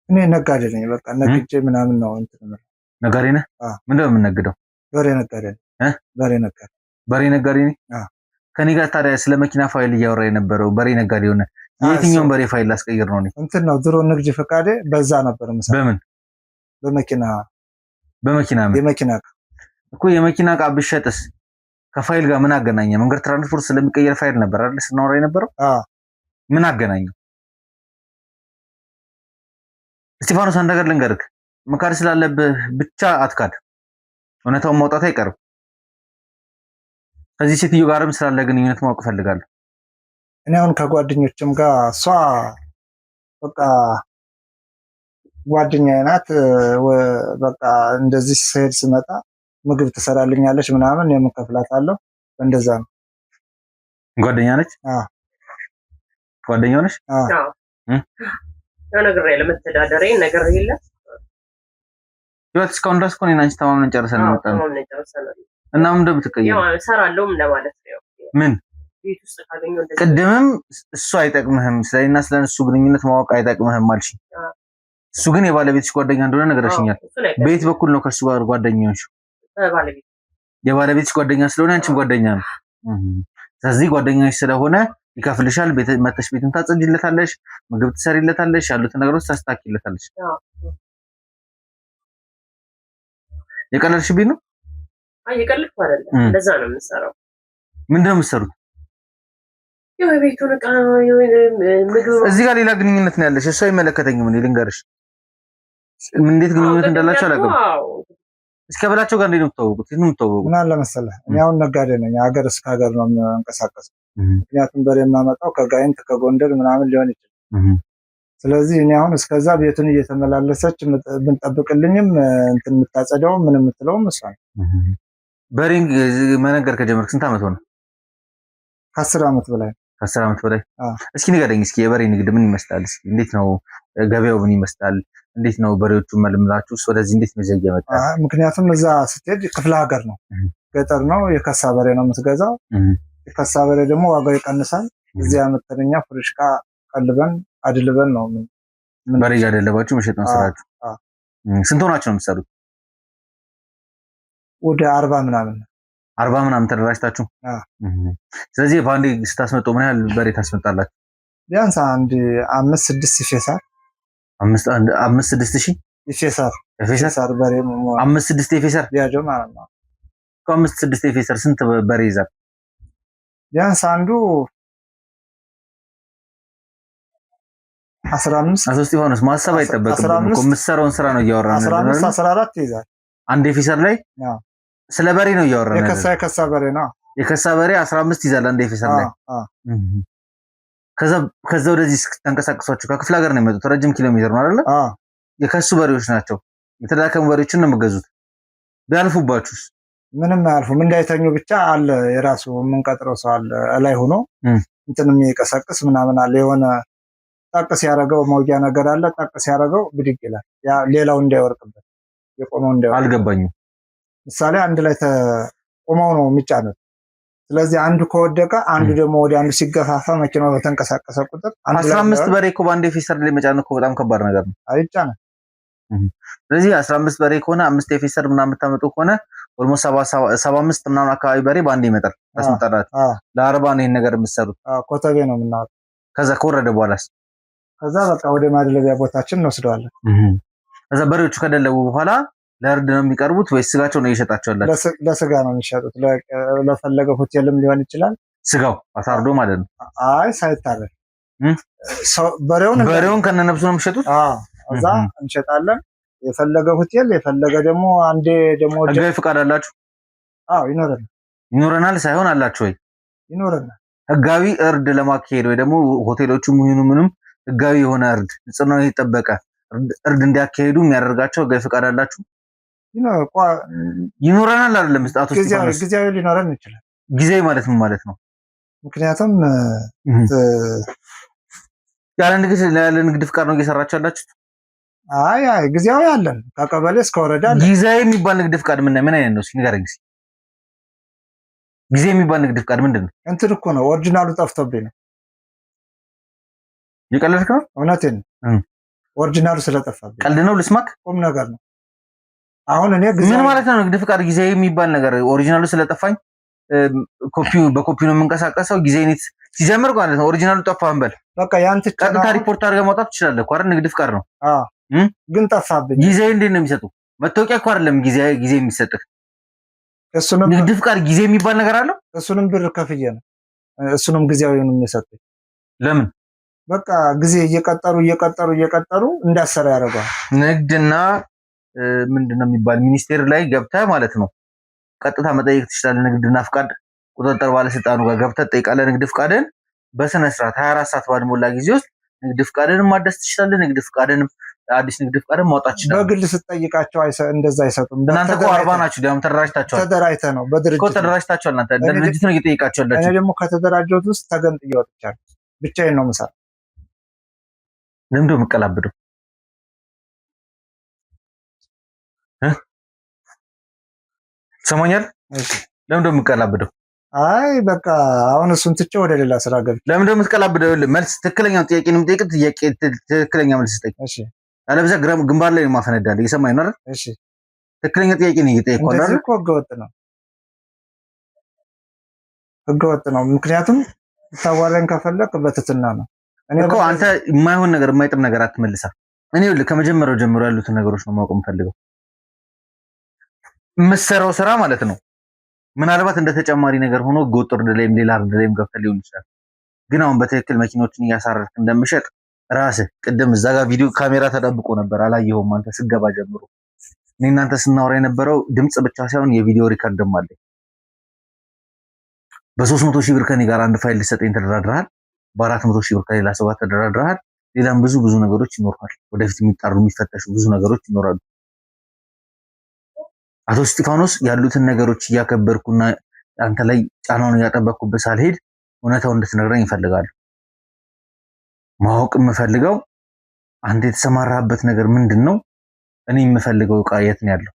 C: እኔ ነጋዴ ነኝ። በቃ ነግጄ ምናምን ነው እንትን ነው።
A: ነጋዴ ነህ? ምንድን ነው የምንነግደው?
C: በሬ ነጋዴ ነኝ።
A: በሬ ነጋዴ ነኝ? ከኔ ጋር ታዲያ ስለ መኪና ፋይል እያወራ የነበረው በሬ ነጋዴ ሆነ። የትኛውን በሬ ፋይል ላስቀይር ነው?
C: እንትን ነው ድሮ ንግድ ፈቃዴ በዛ ነበር የምሰራው።
A: በምን?
C: በመኪና
A: ምን?
C: የመኪና ዕቃ
A: እኮ የመኪና ዕቃ ብሸጥስ ከፋይል ጋር ምን አገናኘ? መንገድ ትራንስፖርት ስለሚቀየር ፋይል ነበር አይደል ስናወራ የነበረው? ምን አገናኘው? እስጢፋኖስ አንድ ነገር ልንገርህ፣ መካድ ስላለብህ ብቻ አትካድ። እውነታውን ማውጣት አይቀርም። ከዚህ ሴትዮ ጋርም ስላለ ግንኙነት ማወቅ እፈልጋለሁ።
C: እኔ አሁን ከጓደኞችም ጋር እሷ በቃ ጓደኛዬ ናት። በቃ እንደዚህ ስሄድ ስመጣ ምግብ ትሰራልኛለች ምናምን የምከፍላታለሁ። እንደዛ ነው።
A: ጓደኛ ነች? ጓደኛው ነች?
B: ያው ነገር ያለ መተዳደሬ ነገር የለ
A: ህይወት እስካሁን ድረስ እኮ እኔና አንቺ ተማምነን ጨርሰን መጣን እና ምን እንደምትቀየር
B: ያው እሰራለሁም ለማለት ነው።
A: ምን
B: ቤት ውስጥ ካገኘው እንደዚህ
A: ቅድምም እሱ አይጠቅምህም ስለኔና ስለነሱ ግንኙነት ማወቅ አይጠቅምህም አልሽ። እሱ ግን የባለቤትሽ ጓደኛ እንደሆነ ነገርሽኛል። በየት በኩል ነው ከሱ ጋር ጓደኛሽ? የባለቤትሽ ጓደኛ ስለሆነ አንቺም ጓደኛ ነው። ስለዚህ ጓደኛሽ ስለሆነ ይከፍልሻል። መተሽ ቤቱን ታጸጅለታለሽ፣ ምግብ ትሰሪለታለሽ፣ ያሉትን ነገሮች ታስተካክለታለሽ። የቀለልሽብኝ ነው?
B: አይ የቀለልኩ አይደለም። እንደዛ ነው የምሰራው።
A: ምንድነው የምትሰሩት?
B: ያው የቤቱን ዕቃ ምግብ
A: እዚህ ጋር ሌላ ግንኙነት ነው ያለሽ። እሱ አይመለከተኝም። እኔ ልንገርሽ እንዴት ግንኙነት እንዳላችሁ አላውቅም። እስከ በላቸው ጋር እንዴት ነው የምትተዋወቁት? የት ነው የምትተዋወቁት?
C: ምን አለ መሰለህ እኔ አሁን ነጋዴ ነኝ። ሀገር እስከ ሀገር ነው የምንቀሳቀሰው። ምክንያቱም በሬ የማመጣው ከጋይንት ከጎንደር ምናምን ሊሆን ይችላል። ስለዚህ እኔ አሁን እስከዛ ቤቱን እየተመላለሰች ብንጠብቅልኝም እንትን የምታጸደው ምን የምትለውም እሷ ነው።
A: በሬ መነገር ከጀመርክ ስንት ዓመት ሆነ?
C: ከ10 ዓመት በላይ።
A: ከ10 ዓመት በላይ። እስኪ ንገረኝ እስኪ የበሬ ንግድ ምን ይመስላል? እስኪ እንዴት ነው ገበያው ምን ይመስላል? እንዴት ነው በሬዎቹን መልምላችሁ ወደዚህ እንዴት ነው ዘየ መጣ?
C: ምክንያቱም እዛ ስትሄድ ክፍለ ሀገር ነው፣ ገጠር ነው። የከሳ በሬ ነው የምትገዛው። የከሳ በሬ ደግሞ ዋጋው ይቀንሳል። እዚህ አመተኛ ፍርሽካ ቀልበን አድልበን ነው
A: በሬ ያደለባችሁ መሸጥ ነው ስራችሁ። ስንት ሆናችሁ ነው የምትሰሩት?
C: ወደ 40 ምናምን
A: ተደራጅታችሁ። ስለዚህ በአንዴ ስታስመጡ ምን ያህል በሬ ታስመጣላችሁ?
C: ቢያንስ አንድ 5-6 ይፌሳል።
A: 5-6 ሺህ
C: ይፌሳል በሬ
A: 5-6 ይፌሳል
C: ቢያጆ ማለት ነው።
A: 5-6 ይፌሳል ስንት በሬ ይዛል?
C: ቢያንስ አንዱ 15
A: እስጢፋኖስ ማሰብ አይጠበቅም እኮ የምትሰራውን ስራ ነው እያወራን ነው።
C: 14 ይዛል
A: አንድ ፌሰር ላይ ስለ በሬ ነው እያወራን ነው።
C: የከሳ በሬ ነው።
A: የከሳ በሬ 15 ይዛል አንድ ፌሰር ላይ። ከዛ ወደዚህ ተንቀሳቀሷችሁ ከክፍለ ሀገር ነው የመጡት። ረጅም ኪሎ ሜትር ነው አይደል? የከሱ በሬዎች ናቸው። የተዳከሙ በሬዎችን ነው የምገዙት። ቢያልፉባችሁስ?
C: ምንም አያልፉም። እንዳይተኙ ብቻ አለ የራሱ የምንቀጥረው ሰው አለ ላይ ሆኖ እንትን የሚቀሰቅስ ምናምን አለ። የሆነ ጠቅስ ያደረገው መውጊያ ነገር አለ። ጠቅስ ያደረገው ብድግ ይላል። ያ ሌላው እንዳይወርቅበት የቆመው እንዳይወርቅ።
A: አልገባኝም።
C: ምሳሌ አንድ ላይ ቆመው ነው የሚጫኑት። ስለዚህ አንዱ ከወደቀ አንዱ ደግሞ ወደ አንዱ ሲገፋፋ መኪናው በተንቀሳቀሰ ቁጥር
A: 15 በሬ እኮ በአንድ ፌስተር ላይ መጫን እኮ በጣም ከባድ ነገር ነው።
C: አይጫንም።
A: ስለዚህ 15 በሬ ከሆነ 5 ፌስተር ምናምን የምታመጡ ከሆነ ኦልሞስት 75 ምናምን አካባቢ በሬ በአንድ ይመጣል። ታስመጣላችሁ ለ40 ነው ይሄን ነገር የምትሰሩት።
C: ኮተቤ ነው የምናወጣው።
A: ከዛ ከወረደ በኋላስ
C: ከዛ በቃ ወደ ማድለቢያ ቦታችን እንወስደዋለን።
A: ከዛ በሬዎቹ ከደለቡ በኋላ ለእርድ ነው የሚቀርቡት ወይስ ስጋቸው ነው እየሸጣቸዋላችሁ?
C: ለስጋ ነው የሚሸጡት። ለፈለገ ሆቴልም ሊሆን ይችላል።
A: ስጋው አሳርዶ ማለት ነው።
C: አይ ሳይታረድ በሬውን
A: ከነነብሱ ነው የሚሸጡት።
C: እዛ እንሸጣለን። የፈለገ ሆቴል የፈለገ ደግሞ አንዴ ደግሞ
A: ህጋዊ ፍቃድ አላችሁ?
C: አዎ
A: ይኖረናል ሳይሆን አላችሁ ወይ?
C: ይኖረናል።
A: ህጋዊ እርድ ለማካሄድ ወይ ደግሞ ሆቴሎቹ ምንም ህጋዊ የሆነ እርድ ንጽህናው የተጠበቀ እርድ እንዲያካሄዱ የሚያደርጋቸው ህጋዊ ፍቃድ አላችሁ? ይኖረናል አይደለም? ስጣቱ
C: ጊዜያዊ ሊኖረን ይችላል።
A: ጊዜያዊ ማለት ምን ማለት ነው?
C: ምክንያቱም
A: ያለ ንግድ ፍቃድ ነው እየሰራችሁ ያላችሁት?
C: አይ ጊዜያዊ አለን። ከቀበሌ እስከ ወረዳ አለን።
A: ጊዜያዊ የሚባል ንግድ ፍቃድ ምን አይነት ነው? ንገረኝ እስኪ። ጊዜያዊ የሚባል ንግድ ፍቃድ ምንድን ነው?
C: እንትን እኮ ነው። ኦሪጂናሉ ጠፍቶብኝ ነው።
A: የቀለድክ ነው?
C: እውነቴን ነው። ኦሪጂናሉ ስለጠፋብኝ።
A: ቀልድ ነው? ልስማክ?
C: ቁም ነገር ነው። አሁን እኔ
A: ምን ማለት ነው ንግድ ፍቃድ ጊዜያዊ የሚባል ነገር? ኦሪጂናሉ ስለጠፋኝ በኮፒው ነው የምንቀሳቀሰው። ጊዜኒት ሲጀምር ማለት ነው። ኦሪጂናሉ ጠፋህ እንበል
C: በቃ ያንተ
A: ቀጥታ ሪፖርት አድርገህ ማውጣት ትችላለህ እኮ አይደል? ንግድ ፍቃድ ነው።
C: ግን ጠፋብኝ።
A: ጊዜያዊ እንዴት ነው የሚሰጡ? መታወቂያ እኮ አይደለም ጊዜ የሚሰጥህ።
C: እሱንም
A: ንግድ ፍቃድ ጊዜ የሚባል ነገር አለው።
C: እሱንም ብር ከፍዬ ነው። እሱንም ጊዜያዊውን የሚሰጡኝ።
A: ለምን?
C: በቃ ጊዜ እየቀጠሩ እንዳሰራ ያደርገዋል።
A: ንግድና ምንድነው የሚባል ሚኒስቴር ላይ ገብተህ ማለት ነው ቀጥታ መጠየቅ ትችላለህ። ንግድና ፍቃድ ቁጥጥር ባለስልጣኑ ጋር ገብተህ ትጠይቃለህ። ንግድ ፍቃድን በስነ ስርዓት 24 ሰዓት ባልሞላ ጊዜ ውስጥ ንግድ ፍቃድን ማደስ ትችላለህ። ንግድ ፍቃድን አዲስ ንግድ ፍቃድን ማውጣት ትችላለህ።
C: በግል ስትጠይቃቸው እንደዛ አይሰጡም።
A: እናንተ እኮ 40 ናችሁ። ደግሞ ተደራጅታችኋል።
C: ተደራጅተህ ነው በድርጅት
A: እኮ ተደራጅታችኋል። እናንተ ድርጅት ነው እየጠየቃችሁ ያላችሁ።
C: እኔ ደግሞ ከተደራጀሁት ውስጥ ተገንጥዬ ወጥቻለሁ። ብቻዬን ነው የምሰራው።
A: ለምንድን ነው የምትቀላብደው? ሰሞኛል። ለምንድን ነው የምትቀላብደው?
C: አይ በቃ አሁን እሱን ትቼ ወደ ሌላ ስራ ገብቼ።
A: ለምንድን ነው የምትቀላብደው? መልስ ትክክለኛው ጥያቄ ነው የምጠይቅህ። ጥያቄ ትክክለኛ መልስ ስጠኝ።
C: እሺ።
A: አለበለዚያ ግንባር ላይ ማፈነዳለህ። እየሰማኸኝ ነው አይደል?
C: እሺ።
A: ትክክለኛ ጥያቄ ነው እየጠየቅኩህ አይደል?
C: እንደዚህ እኮ ህገወጥ ነው። ምክንያቱም ታዋራኝ ከፈለክ በትትና ነው። እኔ
A: እኮ አንተ የማይሆን ነገር የማይጥም ነገር አትመልሳ። እኔ ከመጀመሪያው ጀምሮ ያሉትን ነገሮች ነው ማወቅ የምፈልገው። የምትሰራው ስራ ማለት ነው ምናልባት እንደ ተጨማሪ ነገር ሆኖ ህገወጥ እርድ ላይም ሌላ እርድ ላይም ገብተህ ሊሆን ይችላል። ግን አሁን በትክክል መኪኖችን እያሳረርክ እንደምሸጥ ራስህ ቅድም እዛ ጋር ቪዲዮ ካሜራ ተደብቆ ነበር አላየኸውም አንተ ስገባ ጀምሮ። እኔ እናንተ ስናወራ የነበረው ድምጽ ብቻ ሳይሆን የቪዲዮ ሪከርድም አለ። በ300 ሺህ ብር ከኔ ጋር አንድ ፋይል ልሰጠኝ ተደራድረሃል። በ400 ሺህ ብር ከሌላ ሰው ጋር ተደራድረሃል። ሌላም ብዙ ነገሮች ይኖራሉ። ወደፊት የሚጣሩ የሚፈተሹ ብዙ ነገሮች ይኖራሉ። አቶ እስጢፋኖስ ያሉትን ነገሮች እያከበርኩና አንተ ላይ ጫናውን እያጠበቅኩበት ሳልሄድ እውነታው እንድትነግረኝ ይፈልጋሉ። ማወቅ የምፈልገው አንተ የተሰማራህበት ነገር ምንድን ነው? እኔ የምፈልገው ዕቃ የት ነው ያለው?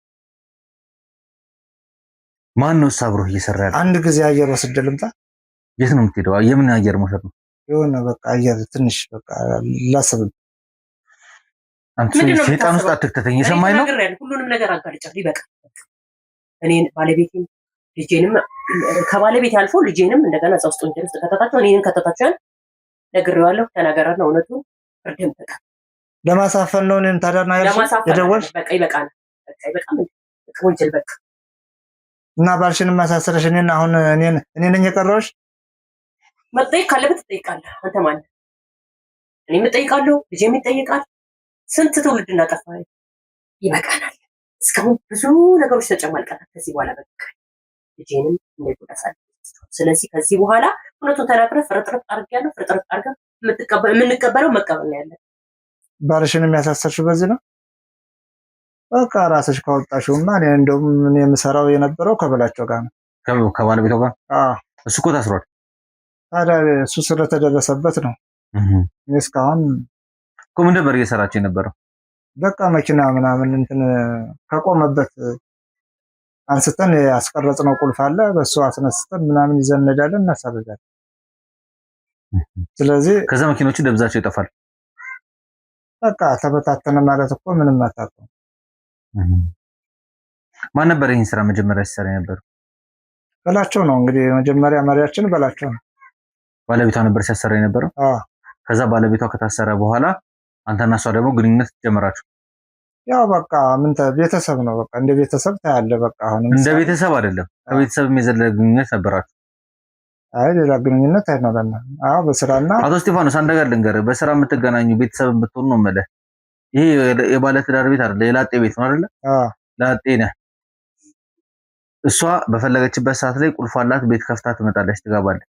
A: ማን ነው አብሮህ እየሰራ ያለው?
C: አንድ ጊዜ አየር ወስጄ ልምጣ።
A: የት ነው የምትሄደው? የምን አየር መውሰድ ነው?
C: የሆነ በቃ አየር ትንሽ በቃ ላስብ።
A: አንተ ሸይጣን ውስጥ አትክተተኝ። የሰማኝ ነው።
B: ሁሉንም ነገር አጋልጫለሁ። ይበቃል። እኔን ባለቤቴን ልጄንም ከባለቤቴ አልፎ ልጄንም እንደገና እዛ ውስጥ ወንጀል ውስጥ ከተታቸው እኔንም ከተታቸዋል። ነግሬዋለሁ። ተናገራን ነው እውነቱን ፍርድም በቃ
C: ለማሳፈን ነው። እኔን ታዲያ የደወልሽ
B: በቃ ይበቃል። በቃ ይበቃል። በቃ ወንጀል በቃ
C: እና ባልሽንም ማሳሰረሽ እኔን አሁን እኔ ነኝ የቀረሁሽ።
B: መጠየቅ ካለበት ትጠይቃለህ። አንተ ማለት እኔም እጠይቃለሁ፣ ልጄም ይጠይቃል። ስንት ትውልድ እናጠፋ። ይበቃናል። እስካሁን ብዙ ነገሮች ተጨማልቀናል። ከዚህ በኋላ በቃ ልጄንም እንደጎዳሳል። ስለዚህ ከዚህ በኋላ እውነቱን ተናግረህ ፍርጥርጥ አድርጊያለሁ። ፍርጥርጥ አድርገህ የምንቀበለው መቀበል ነው ያለን።
C: ባልሽን የሚያሳሰርሽው በዚህ ነው። በቃ ራስሽ ካወጣሽውማ እኔ እንደውም ምን የምሰራው የነበረው ከበላቸው ጋር ነው።
A: ከባለቤቷ ጋር? እሱ እኮ ታስሯል።
C: ታዲያ እሱ ስለተደረሰበት ነው። እኔ እስካሁን
A: እኮ ምን ነበር እየሰራች የነበረው?
C: በቃ መኪና ምናምን እንትን ከቆመበት አንስተን ያስቀረጽነው ቁልፍ አለ። በሱ አስነስተን ምናምን ይዘን እንሄዳለን፣ እናሳርጋለን። ስለዚህ
A: ከዛ መኪኖቹ ደብዛቸው ይጠፋል።
C: በቃ ተበታተነ ማለት እኮ ምንም አታውቅም።
A: ማን ነበር ይህን ስራ መጀመሪያ ሲሰራ የነበረው?
C: በላቸው ነው እንግዲህ መጀመሪያ መሪያችን በላቸው ነው።
A: ባለቤቷ ነበር ሲያሰራ የነበረው። ከዛ ባለቤቷ ከታሰረ በኋላ አንተና እሷ ደግሞ ግንኙነት ጀመራችሁ?
C: ያው በቃ ምን ቤተሰብ ነው፣ በቃ እንደ ቤተሰብ ታያለ። በቃ አሁን
A: እንደ ቤተሰብ አይደለም፣ ከቤተሰብ የዘለለ ግንኙነት ነበራችሁ?
C: አይ ሌላ ግንኙነት አይኖረንም። አዎ በስራና
A: አቶ እስጢፋኖስ አንድ ነገር ልንገርህ፣ በስራ የምትገናኙ ቤተሰብ የምትሆኑ ነው የምልህ። ይሄ የባለትዳር ቤት አይደለ፣ የላጤ ቤት ነው አይደለ? ላጤ ነህ። እሷ በፈለገችበት ሰዓት ላይ ቁልፍ አላት፣ ቤት ከፍታ ትመጣለች፣ ትገባለች።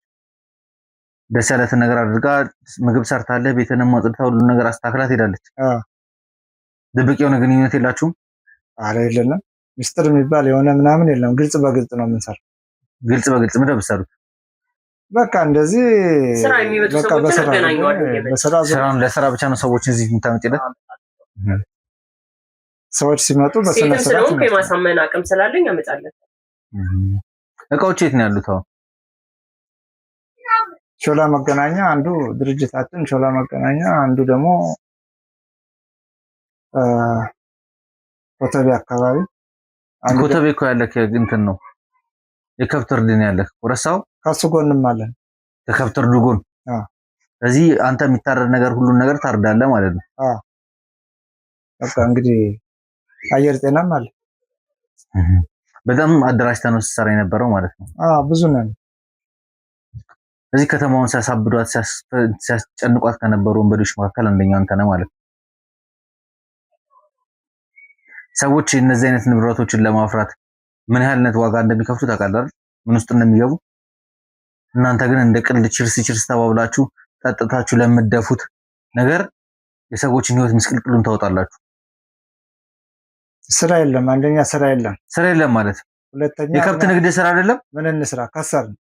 A: ደስ ያለትን ነገር አድርጋ ምግብ ሰርታለህ፣ ቤትንም አጽድታ ሁሉ ነገር አስተካክላ ትሄዳለች። ድብቅ የሆነ ግንኙነት የላችሁም?
C: አረ የለንም። ሚስጥር የሚባል የሆነ ምናምን የለም። ግልጽ በግልጽ ነው የምንሰራው።
A: ግልጽ በግልጽ ምንድን ነው የምትሰሩት?
C: በቃ እንደዚህ
B: ስራ የሚመጡ ሰዎች
A: ስራውን ለስራ ብቻ ነው ሰዎችን እዚህ የምታመጪለት?
C: ሰዎች ሲመጡ በስነ ስርዓት
B: ነው የማሳመን አቅም ስላለኝ አመጣለሁ።
A: እቃዎች የት ነው ያሉት አሁን?
C: ሾላ መገናኛ አንዱ ድርጅታችን ሾላ መገናኛ፣ አንዱ ደግሞ ኮተቤ አካባቢ።
A: ኮተቤ እኮ ያለህ እንትን ነው የከብት እርድ ነው ያለህ። ወረሳው
C: ከሱ ጎንም አለን
A: የከብት እርዱ ጎን። ስለዚህ አንተ የሚታረድ ነገር ሁሉን ነገር ታርዳለህ ማለት ነው።
C: በቃ እንግዲህ አየር ጤናም አለ።
A: በጣም አደራጅተህ ነው ስትሰራ የነበረው ማለት ነው።
C: ብዙ ነን።
A: እዚህ ከተማውን ሲያሳብዷት ሲያስጨንቋት ከነበሩ ወንበዴዎች መካከል አንደኛው አንተ ነህ ማለት ነው። ሰዎች እነዚህ አይነት ንብረቶችን ለማፍራት ምን ያህልነት ዋጋ እንደሚከፍሉ ታውቃለህ? ምን ውስጥ እንደሚገቡ። እናንተ ግን እንደ ቅልድ ችርስ ተባብላችሁ ጠጥታችሁ ለምትደፉት ነገር የሰዎችን ህይወት ምስቅልቅሉን ታወጣላችሁ።
C: ስራ የለም። አንደኛ ስራ የለም።
A: ስራ የለም ማለት
C: ሁለተኛ
A: የከብት ንግድ ስራ አይደለም።
C: ምን እንስራ? ከሰርን።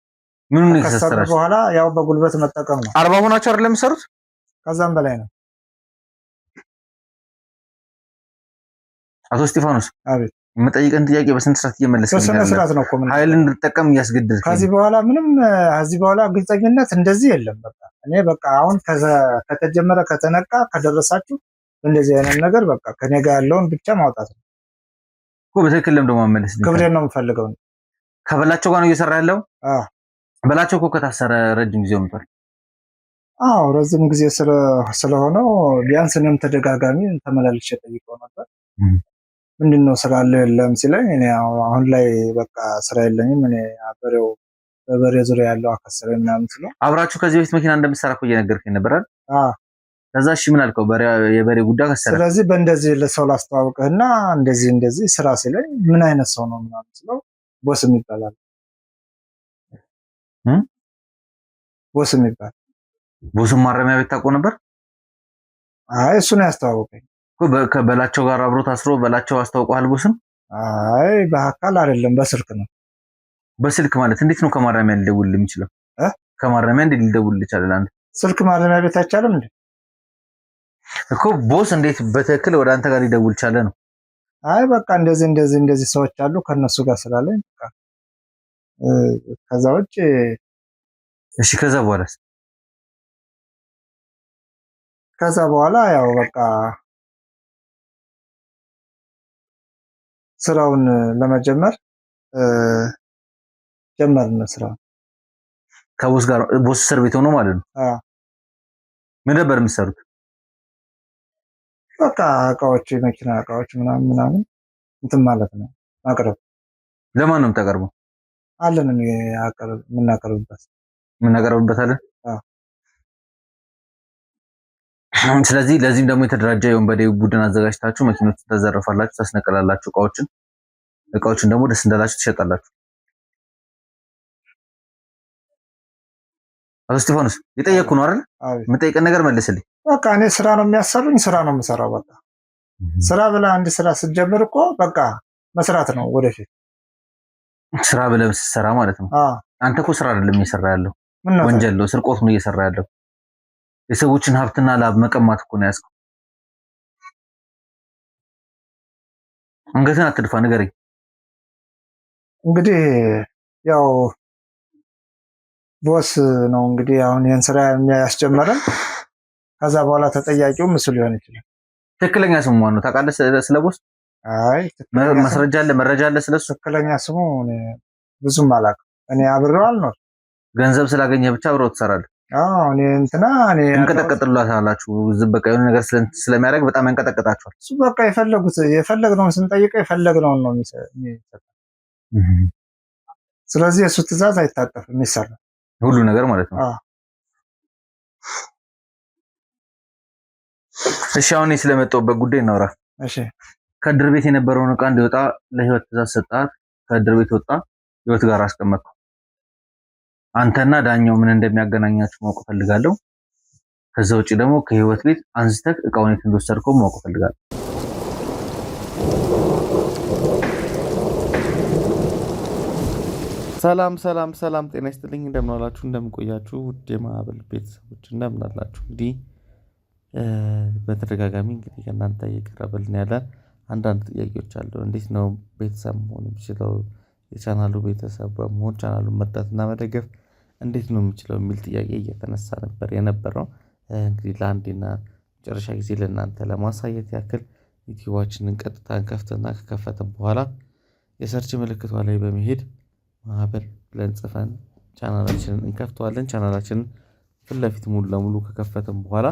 A: ምን
C: ከሰርን በኋላ ያው በጉልበት መጠቀም ነው።
A: 40 ሆናችሁ አይደለም የምትሰሩት?
C: ከዛም በላይ ነው።
A: አቶ እስጢፋኖስ
C: አቤት።
A: የምጠይቀን ጥያቄ በስንት ሰዓት እየመለስክ ነው?
C: በስነ ስርዓት ነው እኮ ምን
A: ኃይል እንድትጠቀም እያስገደድክ።
C: ከዚህ በኋላ ምንም ከዚህ በኋላ ግልጸኝነት እንደዚህ የለም። በቃ እኔ በቃ አሁን ከተጀመረ ከተነቃ ከደረሳችሁ እንደዚህ አይነት ነገር በቃ ከኔ ጋር ያለውን ብቻ ማውጣት ነው
A: እኮ። በትክክል ለምን መመለስ ነው?
C: ክብሬን ነው የምፈልገው።
A: ከበላቸው ጋር ነው እየሰራ ያለው? በላቸው እኮ ከታሰረ ረጅም ጊዜ ሆኗል።
C: ረጅም ጊዜ ስለሆነው ቢያንስ እኔም ተደጋጋሚ ተመላልሼ ጠይቀው ነበር። ምንድነው ስራ አለ የለም ሲለኝ እኔ አሁን ላይ በቃ ስራ የለኝም፣ እኔ በበሬ ዙሪያ ያለው አከሰረኝ ምናምን ስለው
A: አብራችሁ ከዚህ በፊት መኪና እንደምትሰራ እኮ እየነገርከኝ ነበር አይደል? ከዛ እሺ ምን አልከው? የበሬ ጉዳይ ከሰረ።
C: ስለዚህ በእንደዚህ ለሰው ላስተዋውቅህና እንደዚህ ስራ ሲለኝ ምን አይነት ሰው ነው ምናምን ስለው ቦስም ይባላል። ቦስም ይባላል።
A: ቦስም ማረሚያ ቤት ታውቀው ነበር?
C: አይ እሱ ነው ያስተዋወቀኝ።
A: ከበላቸው ጋር አብሮ ታስሮ በላቸው አስተዋውቀዋል ቦስም?
C: አይ በአካል አይደለም በስልክ ነው።
A: በስልክ ማለት እንዴት ነው ከማረሚያ ሊደውል የሚችለው? ከማረሚያ እንዴት ሊደውል ይችላል? አንተ
C: ስልክ ማረሚያ ቤት አይቻልም እንዴ?
A: እኮ ቦስ እንዴት በትክክል ወደ አንተ ጋር ሊደውል ቻለ ነው?
C: አይ በቃ እንደዚህ ሰዎች አሉ ከነሱ ጋር ስላለኝ በቃ ከዛ ውጭ።
A: እሺ
C: ከዛ በኋላ ያው በቃ ስራውን ለመጀመር ጀመርን። ስራውን
A: ከቦስ ጋር ቦስ እስር ቤት ሆኖ ማለት ነው? ምን ነበር የምትሰሩት?
C: በቃ እቃዎች፣ የመኪና እቃዎች ምናምን እንትን ማለት ነው ማቅረብ።
A: ለማን ነው የምታቀርበው?
C: አለን
A: የምናቀርብበት አለን። ስለዚህ ለዚህም ደግሞ የተደራጀ የወንበዴ ቡድን አዘጋጅታችሁ መኪኖችን ተዘረፋላችሁ፣ ታስነቀላላችሁ፣ እቃዎችን ደግሞ ደስ እንዳላችሁ ትሸጣላችሁ። አቶ እስጢፋኖስ የጠየቅኩ ነው አይደል? የምጠይቀን ነገር መልስልኝ።
C: በቃ እኔ ስራ ነው የሚያሰሩኝ፣ ስራ ነው የምሰራው። በቃ ስራ ብለህ አንድ ስራ ስትጀምር እኮ በቃ መስራት ነው ወደፊት።
A: ስራ ብለህ ስትሰራ ማለት ነው። አንተ እኮ ስራ አይደለም እየሰራ ያለው፣ ወንጀል ነው፣ ስርቆት ነው እየሰራ ያለው። የሰዎችን ሀብትና ላብ መቀማት እኮ ነው ያዝከው። አንገትን አትድፋ፣ ንገረኝ።
C: እንግዲህ ያው ቦስ ነው እንግዲህ አሁን ይህን ስራ የሚያስጀመረን። ከዛ በኋላ ተጠያቂው እሱ ሊሆን ይችላል።
A: ትክክለኛ ስሙ ማን ነው ታውቃለህ? ስለ ቦስ
C: አይ
A: መረጃ አለ ስለሱ?
C: ትክክለኛ ስሙ ብዙም አላውቅም። እኔ አብሬው አልኖር።
A: ገንዘብ ስላገኘ ብቻ አብረው ትሰራለህ?
C: አዎ እኔ
A: እንቀጠቀጥላታላችሁ። ዝም በቃ የሆነ ነገር ስለሚያደርግ በጣም ያንቀጠቀጣችኋል።
C: እሱ በቃ የፈለግነውን ስንጠይቀው የፈለግነውን ነው የሚሰጠው። ስለዚህ የእሱ ትዕዛዝ አይታጠፍም የሚሰራ
A: ሁሉ ነገር ማለት ነው። እሺ አሁን ስለመጣሁበት ጉዳይ እናውራ።
C: እሺ
A: ከእድር ቤት የነበረውን ዕቃ እንዲወጣ ለህይወት ትዕዛዝ ሰጣት። ከእድር ቤት ወጣ፣ ህይወት ጋር አስቀመጥኩ። አንተና ዳኛው ምን እንደሚያገናኛችሁ ማወቅ ፈልጋለሁ። ከዛ ውጪ ደግሞ ከህይወት ቤት አንስተህ ዕቃውን የት እንደወሰድከው ማወቅ ፈልጋለሁ።
D: ሰላም ሰላም ሰላም፣ ጤና ይስጥልኝ። እንደምን ዋላችሁ፣ እንደምን ቆያችሁ ውድ የማዕበል ቤተሰቦች እንደምን አላችሁ? እንግዲህ በተደጋጋሚ እንግዲህ ከእናንተ እየቀረበልን ያለ አንዳንድ ጥያቄዎች አሉ። እንዴት ነው ቤተሰብ መሆን የምችለው? የቻናሉ ቤተሰብ በመሆን ቻናሉን መርዳትና መደገፍ እንዴት ነው የምችለው የሚል ጥያቄ እየተነሳ ነበር የነበረው። እንግዲህ ለአንዴና መጨረሻ ጊዜ ለእናንተ ለማሳየት ያክል ዩቲዩባችንን ቀጥታ እንከፍትና ከከፈትን በኋላ የሰርች ምልክቷ ላይ በመሄድ ማህበር ብለን ጽፈን ቻናላችንን እንከፍተዋለን። ቻናላችንን ፊት ለፊት ሙሉ ለሙሉ ከከፈትን በኋላ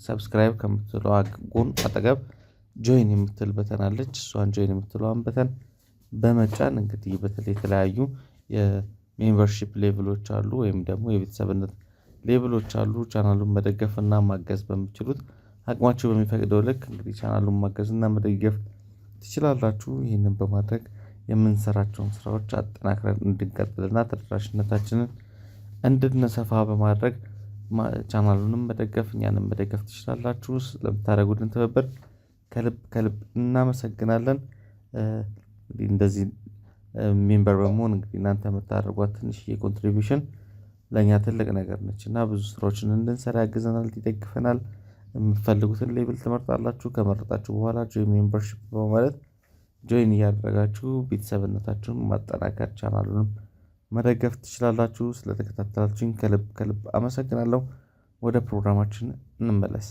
D: ሰብስክራይብ ከምትለው ጎን አጠገብ ጆይን የምትል በተን አለች። እሷን ጆይን የምትለዋን በተን በመጫን እንግዲህ በተለይ የተለያዩ የሜምበርሺፕ ሌቭሎች አሉ፣ ወይም ደግሞ የቤተሰብነት ሌቭሎች አሉ። ቻናሉን መደገፍና ማገዝ በምችሉት አቅማችሁ በሚፈቅደው ልክ እንግዲህ ቻናሉን ማገዝና መደገፍ ትችላላችሁ። ይህንን በማድረግ የምንሰራቸውን ስራዎች አጠናክረን እንድንቀጥልና ተደራሽነታችንን እንድንሰፋ በማድረግ ቻናሉንም መደገፍ እኛንም መደገፍ ትችላላችሁ። ስለምታደርጉልን ትብብር ከልብ ከልብ እናመሰግናለን። እንደዚህ ሜምበር በመሆን እንግዲህ እናንተ የምታደርጓት ትንሽዬ ኮንትሪቢዩሽን ለእኛ ትልቅ ነገር ነች እና ብዙ ስራዎችን እንድንሰራ ያግዘናል፣ ይደግፈናል። የምትፈልጉትን ሌብል ትመርጣላችሁ። ከመረጣችሁ በኋላ ጆይን ሜምበርሺፕ በማለት ጆይን እያደረጋችሁ ቤተሰብነታችሁን ማጠናከር ቻናሉንም መደገፍ ትችላላችሁ። ስለተከታተላችሁኝ ከልብ ከልብ አመሰግናለሁ። ወደ ፕሮግራማችን እንመለስ።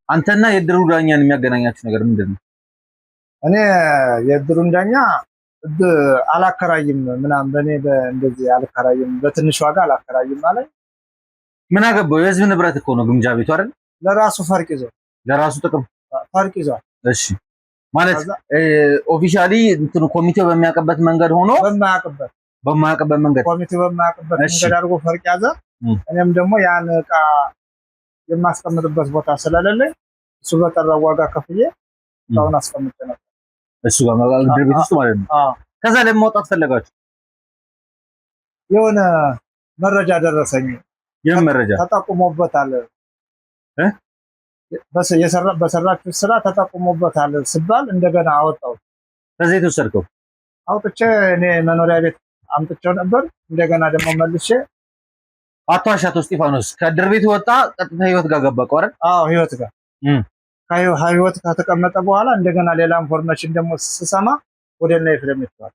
A: አንተና የእድሩ ዳኛን የሚያገናኛችሁ ነገር ምንድን ነው?
C: እኔ የእድሩን ዳኛ አላከራይም ምናምን በእኔ እንደዚህ አልከራይም፣ በትንሽ ዋጋ አላከራይም ማለት
A: ምን አገባው? የህዝብ ንብረት እኮ ነው ግምጃ ቤቱ አይደል?
C: ለራሱ ፈርቅ ይዟል፣
A: ለራሱ ጥቅም
C: ፈርቅ ይዟል።
A: እሺ ማለት ኦፊሻሊ እንትኑ ኮሚቴው በሚያውቅበት መንገድ ሆኖ በማያውቅበት መንገድ
C: ኮሚቴው በማያውቅበት መንገድ አድርጎ ፈርቅ ያዘ። እኔም ደግሞ ያን ዕቃ የማስቀምጥበት ቦታ ስለሌለኝ እሱ በጠራው ዋጋ ከፍዬ ታውን አስቀምጬ ነበር።
A: እሱ ጋር እድር ቤት ውስጥ ማለት ነው። ከዛ ለማውጣት ፈለጋችሁ?
C: የሆነ መረጃ ደረሰኝ።
A: ይሄን መረጃ
C: ተጠቁሞበታል በሰራችሁ ስራ ተጠቁሞበታል ሲባል እንደገና አወጣው።
A: ከዚህ የተወሰድከው?
C: አውጥቼ እኔ መኖሪያ ቤት አምጥቼው ነበር። እንደገና ደግሞ መልሼ
A: አቶ እስጢፋኖስ ከእድር ቤት ወጣ፣ ቀጥታ ህይወት ጋር ገባ አይደል?
C: አዎ ህይወት ጋር ከህይወት ከተቀመጠ በኋላ እንደገና ሌላ ኢንፎርሜሽን ደግሞ ስሰማ ወደ እነ ኤፍሬም ይተዋል።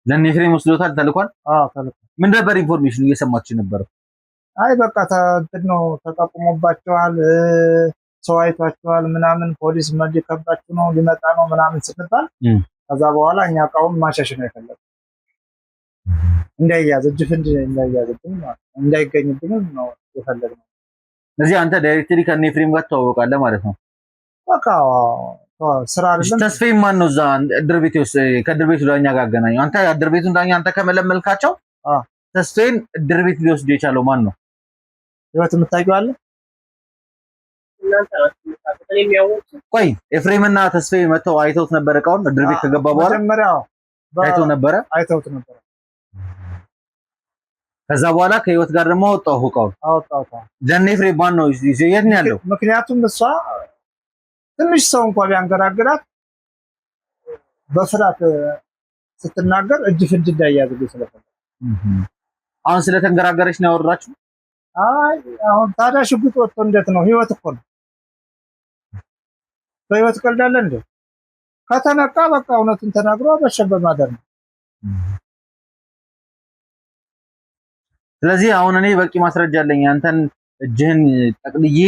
A: ለእነ ኤፍሬም ወስዶታል፣ ተልኳል።
C: አዎ ተልኳል።
A: ምን ነበር ኢንፎርሜሽኑ እየሰማችሁ ነበር?
C: አይ በቃ ነው ተጠቁሞባቸዋል፣ ሰው አይቷቸዋል ምናምን፣ ፖሊስ መድከባችሁ ነው ሊመጣ ነው ምናምን ስንባል ከዛ በኋላ እኛ እቃውን ማሸሽ ነው የፈለገው። እንዳይያዝ እጅ ፍንጅ እንዳይያዝብን እንዳይገኝብን ነው የፈለግነው። ስለዚህ አንተ ዳይሬክትሊ ከእነ ኤፍሬም ጋር ትተዋወቃለህ ማለት ነው? በቃ ስራ አይደለም።
A: ተስፋዬ ማን ነው እዛ እድር ቤት ውስጥ ከእድር ቤቱ ዳኛ ጋር አገናኘው? አንተ እድር ቤቱን ዳኛ አንተ ከመለመልካቸው ተስፋዬን እድር ቤት ሊወስድ የቻለው ማን ነው?
C: ህይወት የምታውቂው አለ?
A: ቆይ ኤፍሬምና ተስፋዬ መተው አይተውት ነበር እቃውን እድር ቤት ከገባ በኋላ?
C: መጀመሪያው አይተውት ነበር።
A: ከዛ በኋላ ከህይወት ጋር ደግሞ አወጣው እቃውን። ለእነ ኤፍሬም ማን ነው የት ነው ያለው?
C: ምክንያቱም እሷ ትንሽ ሰው እንኳን ቢያንገራግራት በፍርሃት ስትናገር እጅ ፍንጅ እንዳይያዝልኝ ስለፈለገ።
A: አሁን ስለተንገራገረች ነው ያወራችሁ?
C: አይ አሁን ታዲያ ሽጉጥ ወጥቶ እንዴት ነው? ህይወት እኮ ነው። በህይወት ቀልዳለ እንዴ? ከተነቃ በቃ እውነቱን ተናግሮ በሸበ ማደር ነው።
A: ስለዚህ አሁን እኔ በቂ ማስረጃ አለኝ። አንተን እጅህን ጠቅልዬ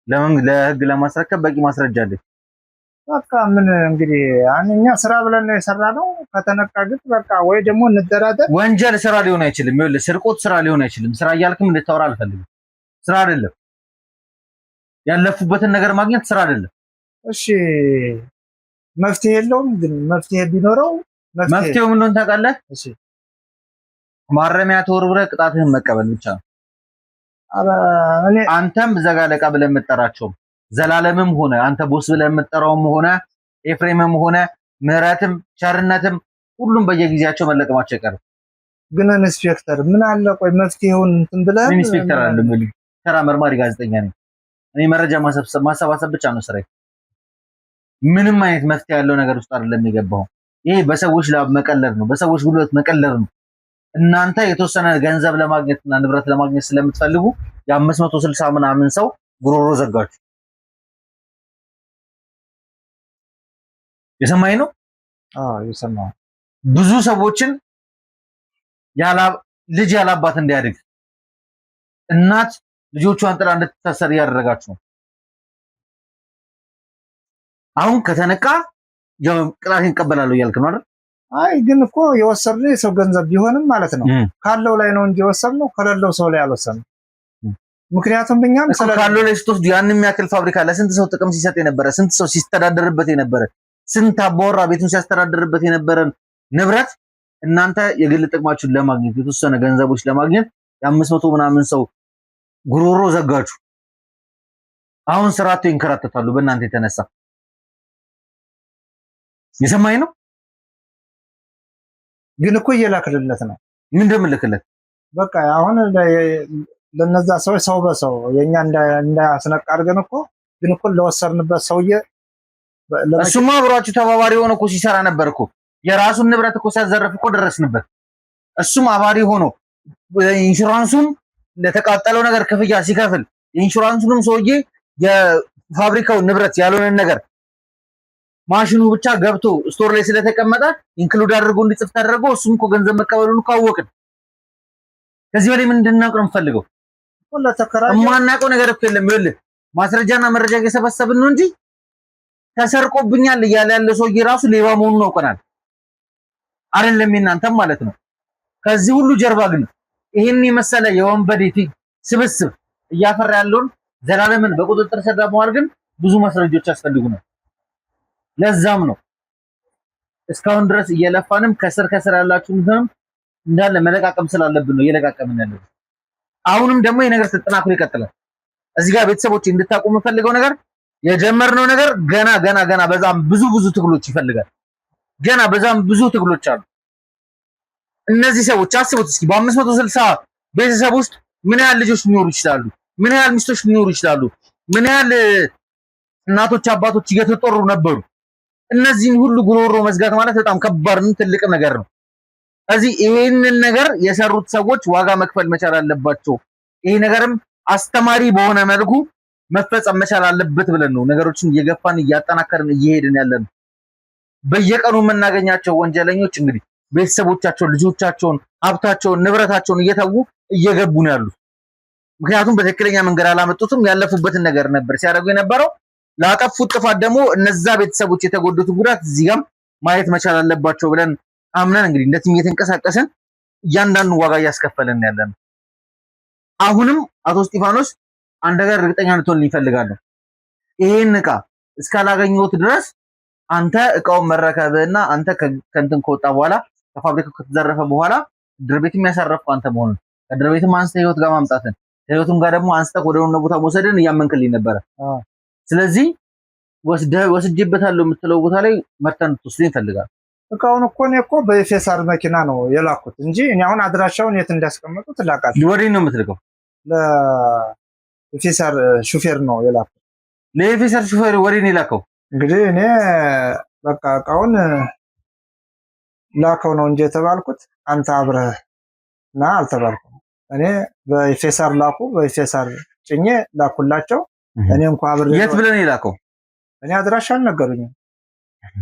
A: ለህግ ለማስረከብ በቂ ማስረጃ አለኝ።
C: በቃ ምን እንግዲህ እኛ ስራ ብለን ነው የሰራነው። ከተነቃ ግን በቃ ወይ ደግሞ እንደራደር።
A: ወንጀል ስራ ሊሆን አይችልም። ይኸውልህ ስርቆት ስራ ሊሆን አይችልም። ስራ እያልክም እንድታወራ አልፈልግም። ስራ አይደለም። ያለፉበትን ነገር ማግኘት ስራ አይደለም።
C: እሺ መፍትሄ የለውም። ግን መፍትሄ ቢኖረው
A: መፍትሄው ምን እንደሆነ ታውቃለህ?
C: እሺ
A: ማረሚያ ተወርብረህ ቅጣትህን መቀበል ብቻ ነው። አንተም ዘጋ ለቃ ብለህ የምትጠራቸውም ዘላለምም ሆነ አንተ ቦስ ብለህ የምትጠራውም ሆነ ኤፍሬምም ሆነ ምህረትም ቸርነትም ሁሉም በየጊዜያቸው መለቀማቸው አይቀርም።
C: ግን ኢንስፔክተር ምን አለ ቆይ መፍትሄውን እንትን ብለህ
A: ኢንስፔክተር አይደለም ተራ መርማሪ ጋዜጠኛ ነኝ እኔ። መረጃ ማሰባሰብ ብቻ ነው ስራዬ። ምንም አይነት መፍትሄ ያለው ነገር ውስጥ አይደለም የገባው። ይሄ በሰዎች ላይ መቀለድ ነው፣ በሰዎች ጉልበት መቀለድ ነው። እናንተ የተወሰነ ገንዘብ ለማግኘትና ንብረት ለማግኘት ስለምትፈልጉ የ560 ምናምን ሰው ጉሮሮ ዘጋችሁ። የሰማኝ ነው?
C: አዎ የሰማው።
A: ብዙ ሰዎችን ልጅ ያላባት እንዲያድግ እናት ልጆቿን ጥላ እንድትታሰር እያደረጋችሁ ነው። አሁን ከተነቃ ያው ቅጣቴን እቀበላለሁ እያልክ ነው አይደል?
C: አይ ግን እኮ የወሰድነው የሰው ገንዘብ ቢሆንም ማለት ነው ካለው ላይ ነው እንጂ የወሰድነው ከሌለው ሰው ላይ አልወሰድንም። ምክንያቱም እኛም
A: ካለው ላይ ስትወስዱ ያን የሚያክል ፋብሪካ ለስንት ሰው ጥቅም ሲሰጥ የነበረ ስንት ሰው ሲስተዳደርበት የነበረ ስንት አባወራ ቤቱን ሲያስተዳድርበት የነበረን ንብረት እናንተ የግል ጥቅማችሁን ለማግኘት የተወሰነ ገንዘቦች ለማግኘት የ500 ምናምን ሰው ጉሮሮ ዘጋችሁ። አሁን ስራቱ ይንከራተታሉ በእናንተ የተነሳ። የሰማኝ ነው?
C: ግን እኮ እየላክልለት ነው።
A: ምን እንደምልክለት
C: በቃ አሁን ለነዛ ሰዎች ሰው በሰው የኛ እንዳያስነቃ አድርገን እኮ ግን እኮ ለወሰርንበት ሰውዬ
A: እሱማ አብሯችሁ ተባባሪ ሆኖ እኮ ሲሰራ ነበር እኮ የራሱን ንብረት እኮ ሲያዘርፍ እኮ ደረስንበት። እሱም አባሪ ሆኖ ኢንሹራንሱን ለተቃጠለው ነገር ክፍያ ሲከፍል ኢንሹራንሱንም ሰውዬ የፋብሪካው ንብረት ያልሆነን ነገር ማሽኑ ብቻ ገብቶ ስቶር ላይ ስለተቀመጠ ኢንክሉድ አድርጎ እንዲጽፍ ተደረገ። እሱም እኮ ገንዘብ መቀበሉን እኮ አወቅን። ከዚህ በላይ ምን እንድናውቅ ነው የምፈልገው? የማናውቀው ነገር እኮ የለም። ይኸውልህ ማስረጃና መረጃ እየሰበሰብን ነው እንጂ ተሰርቆብኛል እያለ ያለ ሰውዬ ራሱ ሌባ መሆኑን አውቀናል። አይደለም እናንተም ማለት ነው። ከዚህ ሁሉ ጀርባ ግን ይሄን የመሰለ የወንበዴ ስብስብ እያፈራ ያለውን ዘላለምን በቁጥጥር ስር ለማዋል ግን ብዙ ማስረጃዎች ያስፈልጉናል። ለዛም ነው እስካሁን ድረስ እየለፋንም ከስር ያላችሁንም እንዳለ መለቃቀም ስላለብን ነው እየለቃቀምን ያለው። አሁንም ደግሞ ይሄ ነገር ተጠናክሮ ይቀጥላል። እዚህ ጋር ቤተሰቦች እንድታቁ የምፈልገው ነገር የጀመርነው ነገር ገና በዛም ብዙ ትግሎች ይፈልጋል። ገና በዛም ብዙ ትግሎች አሉ። እነዚህ ሰዎች አስቡት እስኪ በ560 ቤተሰብ ውስጥ ምን ያህል ልጆች ሊኖሩ ይችላሉ? ምን ያህል ሚስቶች ሊኖሩ ይችላሉ? ምን ያህል እናቶች አባቶች እየተጦሩ ነበሩ? እነዚህን ሁሉ ጉሮሮ መዝጋት ማለት በጣም ከባድ ነው፣ ትልቅ ነገር ነው። እዚህ ይሄንን ነገር የሰሩት ሰዎች ዋጋ መክፈል መቻል አለባቸው። ይሄ ነገርም አስተማሪ በሆነ መልኩ መፈጸም መቻል አለበት ብለን ነው ነገሮችን እየገፋን እያጠናከርን እየሄድን ያለን። በየቀኑ የምናገኛቸው ወንጀለኞች እንግዲህ ቤተሰቦቻቸውን፣ ልጆቻቸውን፣ ሀብታቸውን፣ ንብረታቸውን እየተዉ እየገቡ ነው ያሉት። ምክንያቱም በትክክለኛ መንገድ አላመጡትም። ያለፉበትን ነገር ነበር ሲያደርጉ የነበረው። ላጠፉት ጥፋት ደግሞ እነዛ ቤተሰቦች የተጎዱት ጉዳት እዚህ ጋር ማየት መቻል አለባቸው ብለን አምነን እንግዲህ እንደ ቲም እየተንቀሳቀስን እያንዳንዱ ዋጋ እያስከፈለን ያለን። አሁንም አቶ እስጢፋኖስ አንድ ነገር እርግጠኛ እንድትሆን ይፈልጋሉ። ይሄን ዕቃ እስካላገኘሁት ድረስ አንተ ዕቃውን መረከብና አንተ ከእንትን ከወጣ በኋላ ከፋብሪካው ከተዘረፈ በኋላ ድር ቤትም ያሳረፍኩ አንተ መሆኑን ከድር ቤትም አንስተ ህይወት ጋር ማምጣትን ህይወቱም ጋር ደግሞ አንስተ ወደ ሆነ ቦታ መውሰድን እያመንክልኝ ነበረ። ስለዚህ ወስጄበታለሁ የምትለው ቦታ ላይ መርተን ትወስደኝ ይፈልጋል።
C: ዕቃውን እኮ እኔ እኮ በኤፌሳር መኪና ነው የላኩት እንጂ እኔ አሁን አድራሻውን የት እንዳስቀመጡት ላቃት።
A: ወዴት ነው የምትልከው?
C: ለኤፌሳር ሹፌር ነው የላኩት።
A: ለኤፌሳር ሹፌር ወዴት ነው የላከው?
C: እንግዲህ እኔ በቃ ዕቃውን ላከው ነው እንጂ የተባልኩት አንተ አብረህ ና አልተባልኩም። እኔ በኤፌሳር ላኩ፣ በኤፌሳር ጭኜ ላኩላቸው። እኔ እንኳን አብሬ
A: የት ብለን የላከው?
C: እኔ አድራሻ አልነገሩኝም።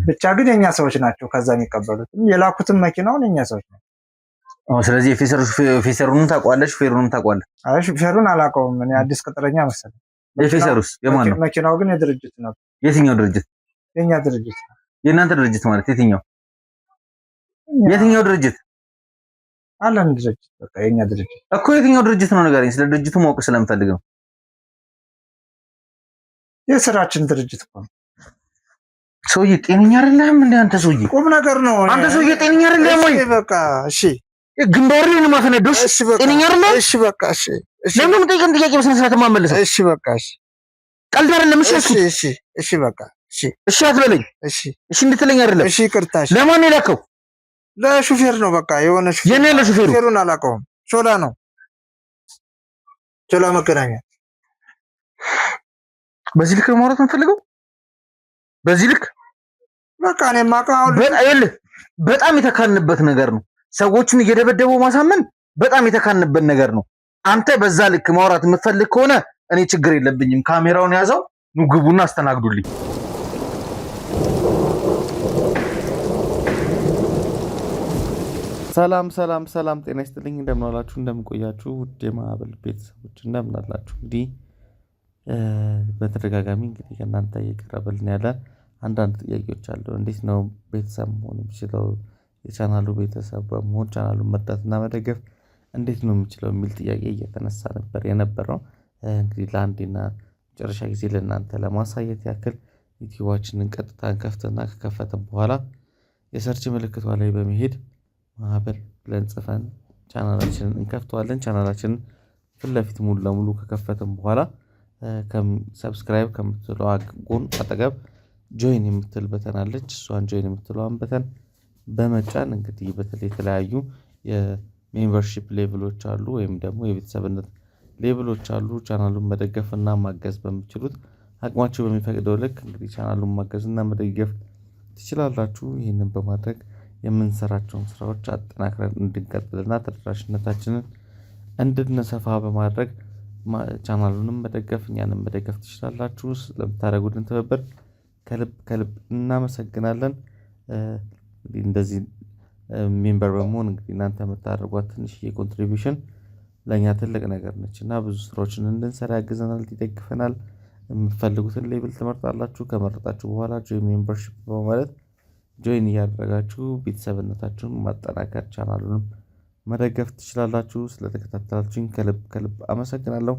C: ብቻ ግን የኛ ሰዎች ናቸው ከዛ የሚቀበሉት። የላኩትም መኪናውን የኛ ሰዎች ናቸው።
A: ስለዚህ ኦፊሰሩንም ታውቀዋለህ? ሹፌሩንም ታውቀዋለህ?
C: አይ ሹፌሩን አላውቀውም። እኔ አዲስ ቅጥረኛ መሰለኝ።
A: ኦፊሰሩስ የማን ነው?
C: መኪናው ግን የድርጅት ነው።
A: የትኛው ድርጅት?
C: የኛ ድርጅት ነው።
A: የእናንተ ድርጅት ማለት የትኛው ድርጅት?
C: አለን ድርጅት፣ በቃ የኛ ድርጅት
A: እኮ። የትኛው ድርጅት ነው ንገረኝ። ስለ ድርጅቱ ማወቅ ስለምፈልግ ነው።
C: የስራችን ድርጅት እኮ ነው።
A: ሰውዬ ጤነኛ አይደለም እንዴ አንተ? ሰውዬ
C: ቁም ነገር ነው።
A: አንተ ሰውዬ ጤነኛ አይደለም ወይ?
C: በቃ እሺ፣
A: ግንባር ላይ ነው ማፈነዶስ። ጤነኛ አይደለም። እሺ በቃ እሺ፣ ለምን የምጠይቀን ጥያቄ በስነ ስርዓት ማመለሰው?
C: እሺ በቃ እሺ፣
A: ቀልድ አይደለም። እሺ
C: እሺ እሺ በቃ እሺ፣
A: እሺ አትበለኝ።
C: እሺ
A: እሺ እንድትለኝ አይደለም።
C: እሺ ይቅርታ። እሺ
A: ለማን ነው የላከው?
C: ለሹፌር ነው። በቃ የሆነ ሹፌር።
A: የኔ ለሹፌሩ
C: ሹፌሩን አላውቀውም። ሾላ ነው፣ ሾላ መገናኛ።
A: በዚህ ልክ ነው ማውራት የምፈልገው። በዚህ ልክ
C: በቃ እኔ ማውቀው
A: በጣም የተካንበት ነገር ነው። ሰዎችን እየደበደቡ ማሳመን በጣም የተካንበት ነገር ነው። አንተ በዛ ልክ ማውራት የምትፈልግ ከሆነ እኔ ችግር የለብኝም። ካሜራውን ያዘው፣ ኑ ግቡና አስተናግዱልኝ።
D: ሰላም ሰላም ሰላም፣ ጤና ይስጥልኝ። እንደምን ዋላችሁ፣ እንደምን ቆያችሁ ውድ የማዕበል ቤተሰቦች እንደምን አላችሁ? እንግዲህ በተደጋጋሚ እንግዲህ ከእናንተ እየቀረበልን ያለ አንዳንድ ጥያቄዎች አሉ። እንዴት ነው ቤተሰብ መሆን የሚችለው? የቻናሉ ቤተሰብ በመሆን ቻናሉን መርዳትና መደገፍ እንዴት ነው የሚችለው የሚል ጥያቄ እየተነሳ ነበር የነበረው። እንግዲህ ለአንዴና መጨረሻ ጊዜ ለእናንተ ለማሳየት ያክል ዩቲዩባችንን ቀጥታ እንከፍትና ከከፈተን በኋላ የሰርች ምልክቷ ላይ በመሄድ ማህበር ብለን ጽፈን ቻናላችንን እንከፍተዋለን። ቻናላችንን ፊት ለፊት ሙሉ ለሙሉ ከከፈተን በኋላ ሰብስክራይብ ከምትለው ጎን አጠገብ ጆይን የምትል በተን አለች። እሷን ጆይን የምትለዋን በተን በመጫን እንግዲህ በተለይ የተለያዩ የሜምበርሺፕ ሌቭሎች አሉ፣ ወይም ደግሞ የቤተሰብነት ሌቭሎች አሉ። ቻናሉን መደገፍና ማገዝ በሚችሉት አቅማችሁ በሚፈቅደው ልክ እንግዲህ ቻናሉን ማገዝና መደገፍ ትችላላችሁ። ይህንን በማድረግ የምንሰራቸውን ስራዎች አጠናክረን እንድንቀጥልና ተደራሽነታችንን እንድንሰፋ በማድረግ ቻናሉንም መደገፍ እኛንም መደገፍ ትችላላችሁ። ስለምታደርጉልን ትብብር ከልብ ከልብ እናመሰግናለን። እንደዚህ ሜምበር በመሆን እንግዲህ እናንተ የምታደርጓት ትንሽዬ ኮንትሪቢዩሽን ለእኛ ትልቅ ነገር ነች እና ብዙ ስራዎችን እንድንሰራ ያግዘናል፣ ይደግፈናል። የምትፈልጉትን ሌብል ትመርጣላችሁ። ከመረጣችሁ በኋላ ጆይን ሜምበርሺፕ በማለት ጆይን እያደረጋችሁ ቤተሰብነታችሁን ማጠናከር ቻናሉንም መደገፍ ትችላላችሁ። ስለተከታተላችሁኝ ከልብ ከልብ አመሰግናለሁ።